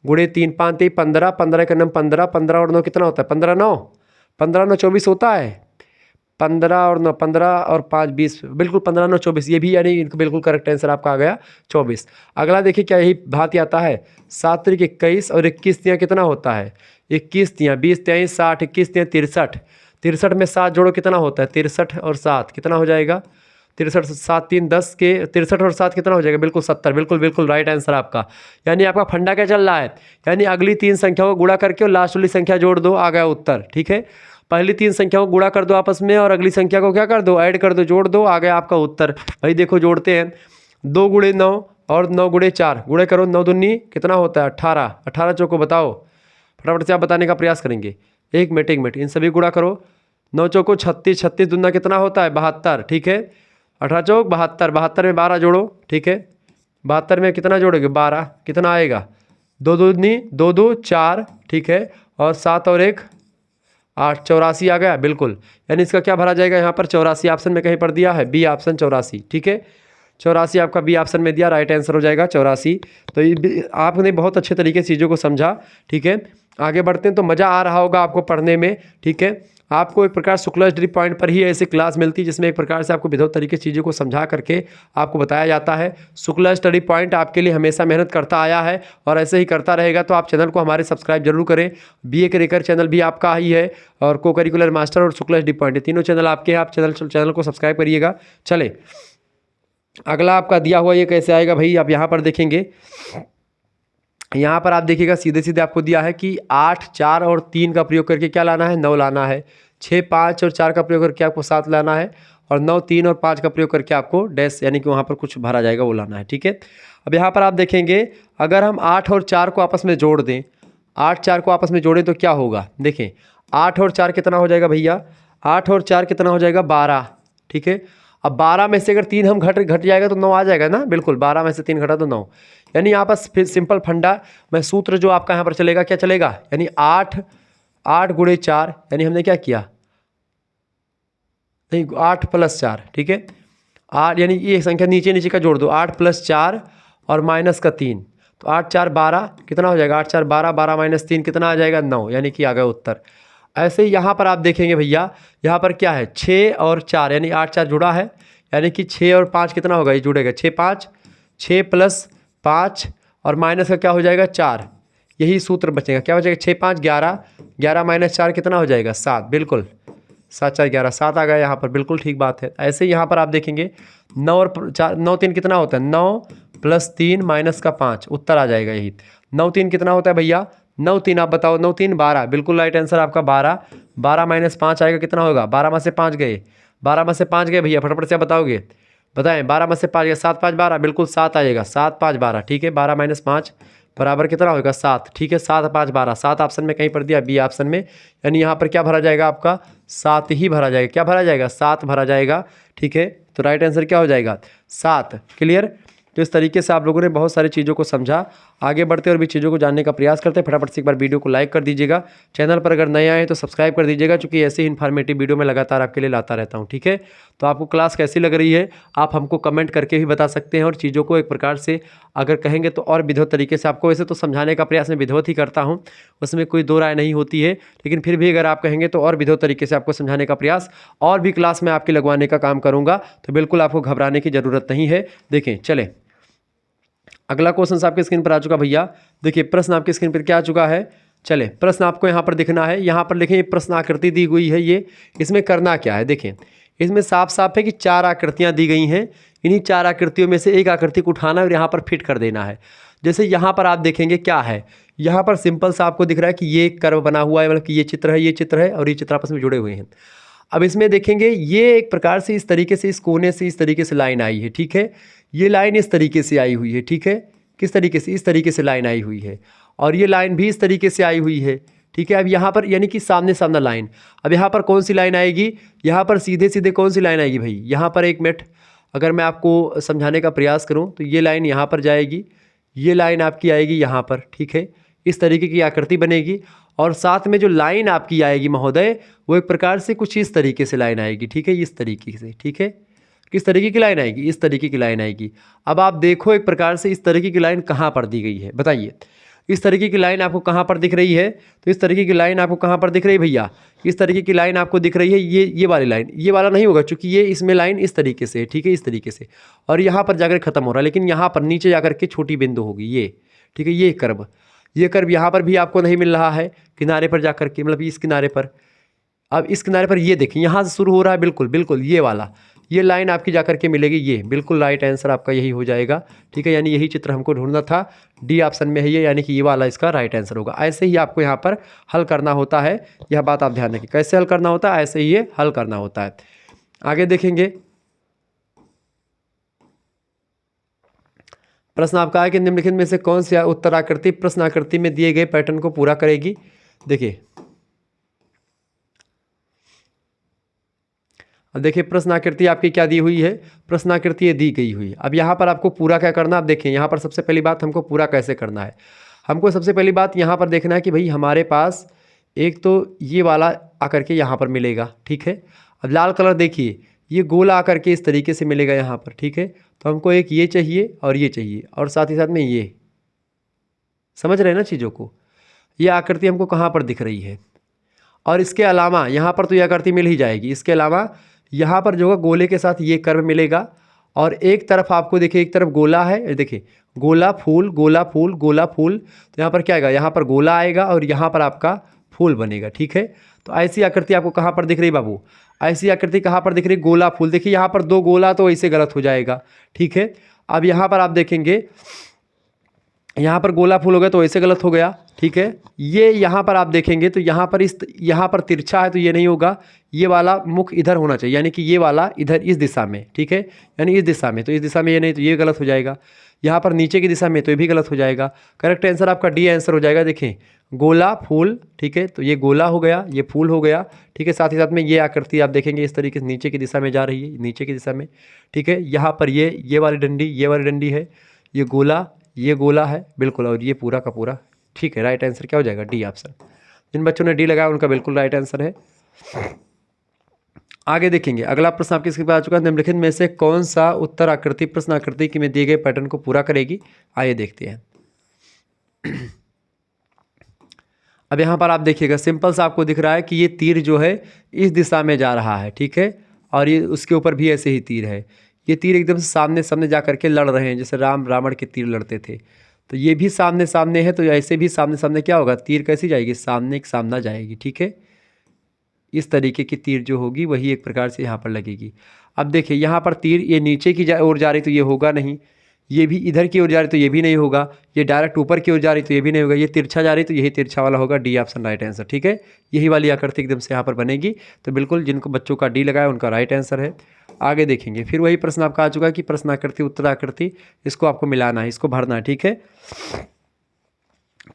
गुणे 3 5 3 15, 15 का नाम 15, 15 और 9 कितना होता है 15 9, 15 9 24 होता है, 15 और 9 15 और 5 20, बिल्कुल 15 9 24, ये भी यानी इनको बिल्कुल करेक्ट आंसर आपका आ गया 24। अगला देखिए क्या यही भांति आता है, 7 3 21 और 21 तियाँ कितना होता है 21 तियाँ 20 तियाँ 60, 21 तियाँ 63, 63 में 7 जोड़ो कितना होता है 63 और 7 कितना हो जाएगा 63 7 3 10 के 63 और 7 कितना हो जाएगा, बिल्कुल 70, बिल्कुल बिल्कुल राइट आंसर आपका। यानी आपका फंडा क्या चल रहा है, यानी अगली 3 संख्याओं को गुणा करके और लास्ट वाली संख्या जोड़ दो, आ गया उत्तर, ठीक है। पहली 3 संख्याओं को गुणा कर दो आपस में और अगली संख्या को क्या कर दो ऐड कर दो, जोड़ दो, आ गया आपका उत्तर। भाई देखो जोड़ते हैं, 2 गुणे 9 और 9 गुणे 4, गुणे करो 9 दूनी कितना होता है 18, 18 चौको बताओ, फटाफट से आप बताने का प्रयास करेंगे। एक मिनट इन सभी गुणा करो, 9 चौको 36, 36 दूना कितना होता है 72, ठीक है, 18 चौक 72, 72 में 12 जोड़ो, ठीक है, 72 में कितना जोड़ोगे 12, कितना आएगा 2 दूनी 2 2 4, ठीक है, और 7 और 1 8 84 आ गया, बिल्कुल। यानी इसका क्या भरा जाएगा यहाँ पर, 84 ऑप्शन में कहीं पर दिया है, बी ऑप्शन 84, ठीक है। 84 आपका बी ऑप्शन में दिया, राइट आंसर हो जाएगा 84। तो ये आपने बहुत अच्छे तरीके से चीज़ों को समझा, ठीक है। आगे बढ़ते हैं, तो मज़ा आ रहा होगा आपको पढ़ने में, ठीक है। आपको एक प्रकार शुक्ला स्टडी पॉइंट पर ही ऐसी क्लास मिलती है जिसमें एक प्रकार से आपको विभिन्न तरीके से चीज़ों को समझा करके आपको बताया जाता है। शुक्ला स्टडी पॉइंट आपके लिए हमेशा मेहनत करता आया है और ऐसे ही करता रहेगा। तो आप चैनल को हमारे सब्सक्राइब जरूर करें। BA करिकुलर चैनल भी आपका ही है, और को करिकुलर मास्टर और शुक्ला स्टडी पॉइंट, तीनों चैनल आपके हैं। आप चैनल को सब्सक्राइब करिएगा। चले, अगला आपका दिया हुआ ये कैसे आएगा भाई, आप यहाँ पर देखेंगे। यहाँ पर आप देखिएगा सीधे सीधे आपको दिया है कि 8 4 और 3 का प्रयोग करके क्या लाना है, 9 लाना है। 6 5 और 4 का प्रयोग करके आपको 7 लाना है, और 9 3 और 5 का प्रयोग करके आपको डैश यानी कि वहाँ पर कुछ भरा जाएगा वो लाना है, ठीक है। अब यहाँ पर आप देखेंगे, अगर हम 8 और 4 को आपस में जोड़ दें, 8 4 को आपस में जोड़ें तो क्या होगा, देखें 8 और 4 कितना हो जाएगा भैया, 8 और 4 कितना हो जाएगा, 12, ठीक है। अब 12 में से अगर 3 हम घट जाएगा तो 9 आ जाएगा ना, बिल्कुल। 12 में से 3 घटा तो 9, यानी यहाँ पर फिर सिंपल फंडा में सूत्र जो आपका यहाँ पर चलेगा, क्या चलेगा, यानी 8 गुणे 4, यानी हमने क्या किया, नहीं 8 + 4, ठीक है। 8 यानी ये संख्या नीचे का जोड़ दो, 8 + 4 और माइनस का 3, तो 8 4 12 कितना हो जाएगा, 8 4 12, 12 - 3 कितना आ जाएगा, 9, यानी कि आ गया उत्तर। ऐसे ही यहाँ पर आप देखेंगे भैया, यहाँ पर क्या है, 6 और 4, यानी 8 4 जुड़ा है, यानी कि 6 और 5 कितना होगा, ये जुड़ेगा 6 5, 6 + 5 और माइनस का क्या हो जाएगा, 4, यही सूत्र बचेगा, क्या बचेगा, 6 5 11, 11 - 4 कितना हो जाएगा, 7, बिल्कुल। 7 4 11, 7 आ गया यहाँ पर, बिल्कुल ठीक बात है। ऐसे ही यहाँ पर आप देखेंगे 9 और 4, 9 3 कितना होता है, 9 + 3 माइनस का 5, उत्तर आ जाएगा यही। 9 3 कितना होता है भैया, 9 3 आप बताओ, 9 3 12, बिल्कुल राइट आंसर आपका 12। 12 - 5 आएगा, कितना होगा, 12 में से 5 गए, 12 में से 5 गए भैया, फटाफट से आप बताओगे, बताएं। 12 में से 5 गए, 7 5 12, बिल्कुल 7 आएगा, 7 5 12, ठीक है। 12 - 5 बराबर कितना होगा, 7, ठीक है। 7 5 12, 7 ऑप्शन में कहीं पर दिया, बी ऑप्शन में, यानी यहाँ पर क्या भरा जाएगा आपका, 7 ही भरा जाएगा। क्या भरा जाएगा, 7 भरा जाएगा, ठीक है। तो राइट आंसर क्या हो जाएगा, 7, क्लियर। तो इस तरीके से आप लोगों ने बहुत सारी चीज़ों को समझा। आगे बढ़ते और भी चीज़ों को जानने का प्रयास करते हैं। फटाफट से एक बार वीडियो को लाइक कर दीजिएगा। चैनल पर अगर नए आए तो सब्सक्राइब कर दीजिएगा, क्योंकि ऐसे ही इन्फॉर्मेटिव वीडियो मैं लगातार आपके लिए लाता रहता हूँ, ठीक है। तो आपको क्लास कैसी लग रही है आप हमको कमेंट करके भी बता सकते हैं, और चीज़ों को एक प्रकार से अगर कहेंगे तो और विधिवत तरीके से आपको, वैसे तो समझाने का प्रयास मैं विधिवत ही करता हूँ, उसमें कोई दो राय नहीं होती है, लेकिन फिर भी अगर आप कहेंगे तो और विधिवत तरीके से आपको समझाने का प्रयास और भी क्लास में आपकी लगवाने का काम करूँगा। तो बिल्कुल आपको घबराने की ज़रूरत नहीं है। देखें, चले अगला क्वेश्चन आपके स्क्रीन पर आ चुका भैया। देखिए प्रश्न आपके स्क्रीन पर क्या आ चुका है, चले प्रश्न आपको यहाँ पर दिखना है। यहाँ पर देखें, ये प्रश्न आकृति दी हुई है, ये इसमें करना क्या है, देखें इसमें साफ साफ है कि 4 आकृतियाँ दी गई हैं। इन्हीं 4 आकृतियों में से एक आकृति को उठाना है और यहाँ पर फिट कर देना है। जैसे यहाँ पर आप देखेंगे क्या है, यहाँ पर सिंपल सा आपको दिख रहा है कि ये कर्व बना हुआ है, मतलब कि ये चित्र है, ये चित्र है, और ये चित्र आपस में जुड़े हुए हैं। अब इसमें देखेंगे ये एक प्रकार से इस तरीके से, इस कोने से इस तरीके से लाइन आई है, ठीक है। ये लाइन इस तरीके से आई हुई है, ठीक है। किस तरीके से, इस तरीके से लाइन आई हुई है, और ये लाइन भी इस तरीके से आई हुई है, ठीक है। अब यहाँ पर यानी कि सामने सामने लाइन, अब यहाँ पर कौन सी लाइन आएगी, यहाँ पर सीधे सीधे कौन सी लाइन आएगी भाई, यहाँ पर एक मिनट अगर मैं आपको समझाने का प्रयास करूँ तो ये लाइन यहाँ पर जाएगी, ये लाइन आपकी आएगी यहाँ पर, ठीक है। इस तरीके की आकृति बनेगी, और साथ में जो लाइन आपकी आएगी महोदय, वो एक प्रकार से कुछ इस तरीके से लाइन आएगी, ठीक है, इस तरीके से, ठीक है। किस तरीके की लाइन आएगी, इस तरीके की लाइन आएगी। अब आप देखो एक प्रकार से इस तरीके की लाइन कहाँ पर दी गई है, बताइए। इस तरीके की लाइन आपको कहाँ पर दिख रही है, तो इस तरीके की लाइन आपको कहाँ पर दिख रही है भैया, इस तरीके की लाइन आपको दिख रही है, ये वाली लाइन, ये वाला नहीं होगा क्योंकि ये इसमें लाइन इस तरीके से, ठीक है, इस तरीके से, और यहाँ पर जाकर ख़त्म हो रहा है, लेकिन यहाँ पर नीचे जाकर के छोटी बिंदु होगी ये, ठीक है। ये कर्व यहाँ पर भी आपको नहीं मिल रहा है, किनारे पर जाकर के, मतलब इस किनारे पर। अब इस किनारे पर ये देखें, यहाँ से शुरू हो रहा है, बिल्कुल बिल्कुल ये वाला, ये लाइन आपकी जाकर के मिलेगी, ये बिल्कुल राइट आंसर आपका यही हो जाएगा, ठीक है। यानी यही चित्र हमको ढूंढना था, डी ऑप्शन में है ये, यानी कि ये वाला इसका राइट आंसर होगा। ऐसे ही आपको यहाँ पर हल करना होता है, यह बात आप ध्यान रखिए। कैसे हल करना होता है, ऐसे ही ये हल करना होता है। आगे देखेंगे, प्रश्न आपका है कि निम्नलिखित में से कौन सी उत्तराकृति प्रश्न आकृति में दिए गए पैटर्न को पूरा करेगी। देखिए अब देखिए प्रश्नाकृति आपकी क्या दी हुई है, प्रश्नाकृति ये दी गई हुई है। अब यहाँ पर आपको पूरा क्या करना, आप देखें यहाँ पर सबसे पहली बात हमको पूरा कैसे करना है। हमको सबसे पहली बात यहाँ पर देखना है कि भाई हमारे पास एक तो ये वाला आकर के यहाँ पर मिलेगा, ठीक है। अब लाल कलर देखिए, ये गोला आकर के इस तरीके से मिलेगा यहाँ पर, ठीक है। तो हमको एक ये चाहिए और ये चाहिए, और साथ ही साथ में ये, समझ रहे हैं ना चीज़ों को। ये आकृति हमको कहाँ पर दिख रही है, और इसके अलावा यहाँ पर तो ये आकृति मिल ही जाएगी। इसके अलावा यहाँ पर जो है गोले के साथ ये कर्व मिलेगा, और एक तरफ आपको देखिए, एक तरफ गोला है, देखिए गोला फूल गोला फूल गोला फूल। तो यहाँ पर क्या आएगा, यहाँ पर गोला आएगा और यहाँ पर आपका फूल बनेगा, ठीक है। तो ऐसी आकृति आपको कहाँ पर दिख रही बाबू, ऐसी आकृति कहाँ पर दिख रही, गोला फूल। देखिए यहाँ पर दो गोला, तो ऐसे गलत हो जाएगा, ठीक है। अब यहाँ पर आप देखेंगे, यहाँ पर गोला फूल हो गया तो ऐसे गलत हो गया, ठीक है। ये यहाँ पर आप देखेंगे तो यहाँ पर यहाँ पर तिरछा है तो ये नहीं होगा, ये वाला मुख इधर होना चाहिए, यानी कि ये वाला इधर इस दिशा में, ठीक है, यानी इस दिशा में। तो इस दिशा में ये नहीं, तो ये गलत हो जाएगा। यहाँ पर नीचे की दिशा में, तो ये भी गलत हो जाएगा। करेक्ट आंसर आपका डी आंसर हो जाएगा। देखें, गोला फूल, ठीक है, तो ये गोला हो गया, ये फूल हो गया, ठीक है। साथ ही साथ में ये आकृति आप देखेंगे इस तरीके से नीचे की दिशा में जा रही है, नीचे की दिशा में, ठीक है। यहाँ पर ये वाली डंडी, ये वाली डंडी है, ये गोला है बिल्कुल, और ये पूरा का पूरा, ठीक है। राइट आंसर क्या हो जाएगा, डी ऑप्शन। जिन बच्चों ने डी लगाया उनका बिल्कुल राइट आंसर है। आगे देखेंगे, अगला प्रश्न आपके स्क्रीन पर आ चुका है। निम्नलिखित में से कौन सा उत्तर आकृति प्रश्न आकृति की में दिए गए पैटर्न को पूरा करेगी, आइए देखते हैं। अब यहाँ पर आप देखिएगा, सिंपल सा आपको दिख रहा है कि ये तीर जो है इस दिशा में जा रहा है, ठीक है, और ये उसके ऊपर भी ऐसे ही तीर है। ये तीर एकदम से सामने सामने जा करके लड़ रहे हैं, जैसे राम रावण के तीर लड़ते थे। तो ये भी सामने सामने है, तो ऐसे भी सामने सामने क्या होगा, तीर कैसी जाएगी, सामने एक सामना जाएगी, ठीक है। इस तरीके की तीर जो होगी वही एक प्रकार से यहाँ पर लगेगी। अब देखिए, यहाँ पर तीर ये नीचे की ओर जा रही तो ये होगा नहीं, ये भी इधर की ओर जा रही तो ये भी नहीं होगा, ये डायरेक्ट ऊपर की ओर जा रही तो ये भी नहीं होगा, ये तिरछा जा रही तो यही तिरछा वाला होगा, डी ऑप्शन राइट आंसर, ठीक है। यही वाली आकृति एकदम से यहाँ पर बनेगी। तो बिल्कुल जिनको बच्चों का डी लगाया उनका राइट आंसर है। आगे देखेंगे, फिर वही प्रश्न आपका आ चुका है कि प्रश्न आकृति उत्तर आकृति, इसको आपको मिलाना है, इसको भरना है, ठीक है।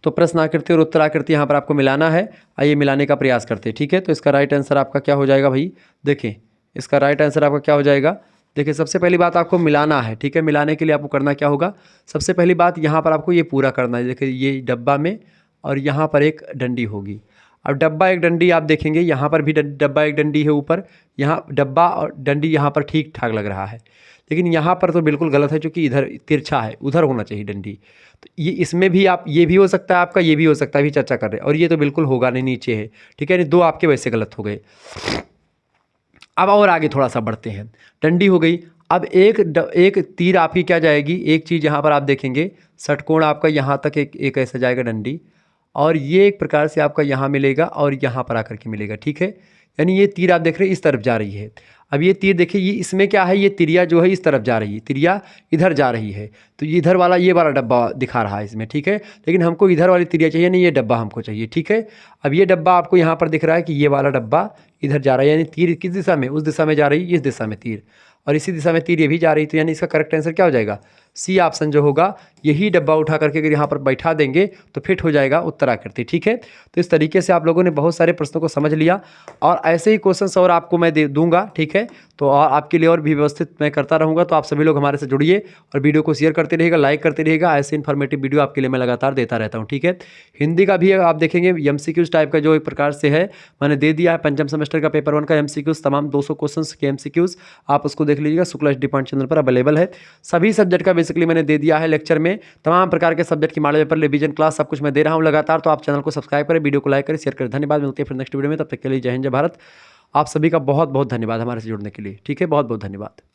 तो प्रश्न आकृति और उत्तर आकृति यहाँ पर आपको मिलाना है। आइए मिलाने का प्रयास करते हैं, ठीक है। तो इसका राइट आंसर आपका क्या हो जाएगा भाई, देखें इसका राइट आंसर आपका क्या हो जाएगा। देखिए, सबसे पहली बात आपको मिलाना है, ठीक है। मिलाने के लिए आपको करना क्या होगा, सबसे पहली बात यहाँ पर आपको ये पूरा करना है। देखिए, ये डब्बा में और यहाँ पर एक डंडी होगी। अब डब्बा एक डंडी आप देखेंगे, यहाँ पर भी डब्बा एक डंडी है ऊपर, यहाँ डब्बा और डंडी यहाँ पर ठीक ठाक लग रहा है, लेकिन यहाँ पर तो बिल्कुल गलत है, क्योंकि इधर तिरछा है, उधर होना चाहिए डंडी। तो ये इसमें भी आप, ये भी हो सकता है आपका, ये भी हो सकता है, भी चर्चा कर रहे हैं, और ये तो बिल्कुल होगा नहीं, नीचे है, ठीक है। दो आपके वैसे गलत हो गए। अब और आगे थोड़ा सा बढ़ते हैं, डंडी हो गई। अब एक तीर आपकी क्या जाएगी, एक चीज़ यहाँ पर आप देखेंगे, षटकोण आपका यहाँ तक एक ऐसा जाएगा डंडी, और ये एक प्रकार से आपका यहाँ मिलेगा और यहाँ पर आकर के मिलेगा, ठीक है। यानी ये तीर आप देख रहे हैं इस तरफ जा रही है। अब ये तीर देखिए, ये इसमें क्या है, ये तिरिया जो है इस तरफ जा रही है, तिरिया इधर जा रही है, तो ये इधर वाला, ये वाला डब्बा दिखा रहा है इसमें, ठीक है। लेकिन हमको इधर वाली तिरिया चाहिए, नहीं ये डब्बा हमको चाहिए, ठीक है। अब ये डब्बा आपको यहाँ पर दिख रहा है कि ये वाला डब्बा इधर जा रहा है, यानी तीर किस दिशा में, उस दिशा में जा रही है, इस दिशा में तीर, और इसी दिशा में तीर ये भी जा रही, तो यानी इसका करेक्ट आंसर क्या हो जाएगा, सी ऑप्शन जो होगा। यही डब्बा उठा करके अगर यहाँ पर बैठा देंगे तो फिट हो जाएगा उत्तराकृति, ठीक है। तो इस तरीके से आप लोगों ने बहुत सारे प्रश्नों को समझ लिया, और ऐसे ही क्वेश्चंस और आपको मैं दे दूंगा, ठीक है। तो और आपके लिए और भी व्यवस्थित मैं करता रहूँगा। तो आप सभी लोग हमारे से जुड़िए और वीडियो को शेयर करते रहिएगा, लाइक करते रहिएगा। ऐसे इन्फॉर्मेटिव वीडियो आपके लिए मैं लगातार देता रहता हूँ, ठीक है। हिंदी का भी आप देखेंगे MCQs टाइप का जो एक प्रकार से है, मैंने दे दिया है पंचम सेमेस्टर का पेपर 1 का MCQs, तमाम 200 क्वेश्चन के MCQs, आप उसको देख लीजिएगा, शुक्ला डिपार्ट चैनल पर अवेलेबल है। सभी सब्जेक्ट का बेसिकली मैंने दे दिया है लेक्चर में, तमाम प्रकार के सब्जेक्ट की मॉडल पेपर, रिवीजन क्लास, सब कुछ मैं दे रहा हूँ लगातार। तो आप चैनल को सब्सक्राइब करें, वीडियो को लाइक करें, शेयर करें। धन्यवाद, मिलते हैं फिर नेक्स्ट वीडियो में, तब तक के लिए जय हिंद जय भारत। आप सभी का बहुत बहुत धन्यवाद हमारे से जुड़ने के लिए, ठीक है, बहुत बहुत धन्यवाद।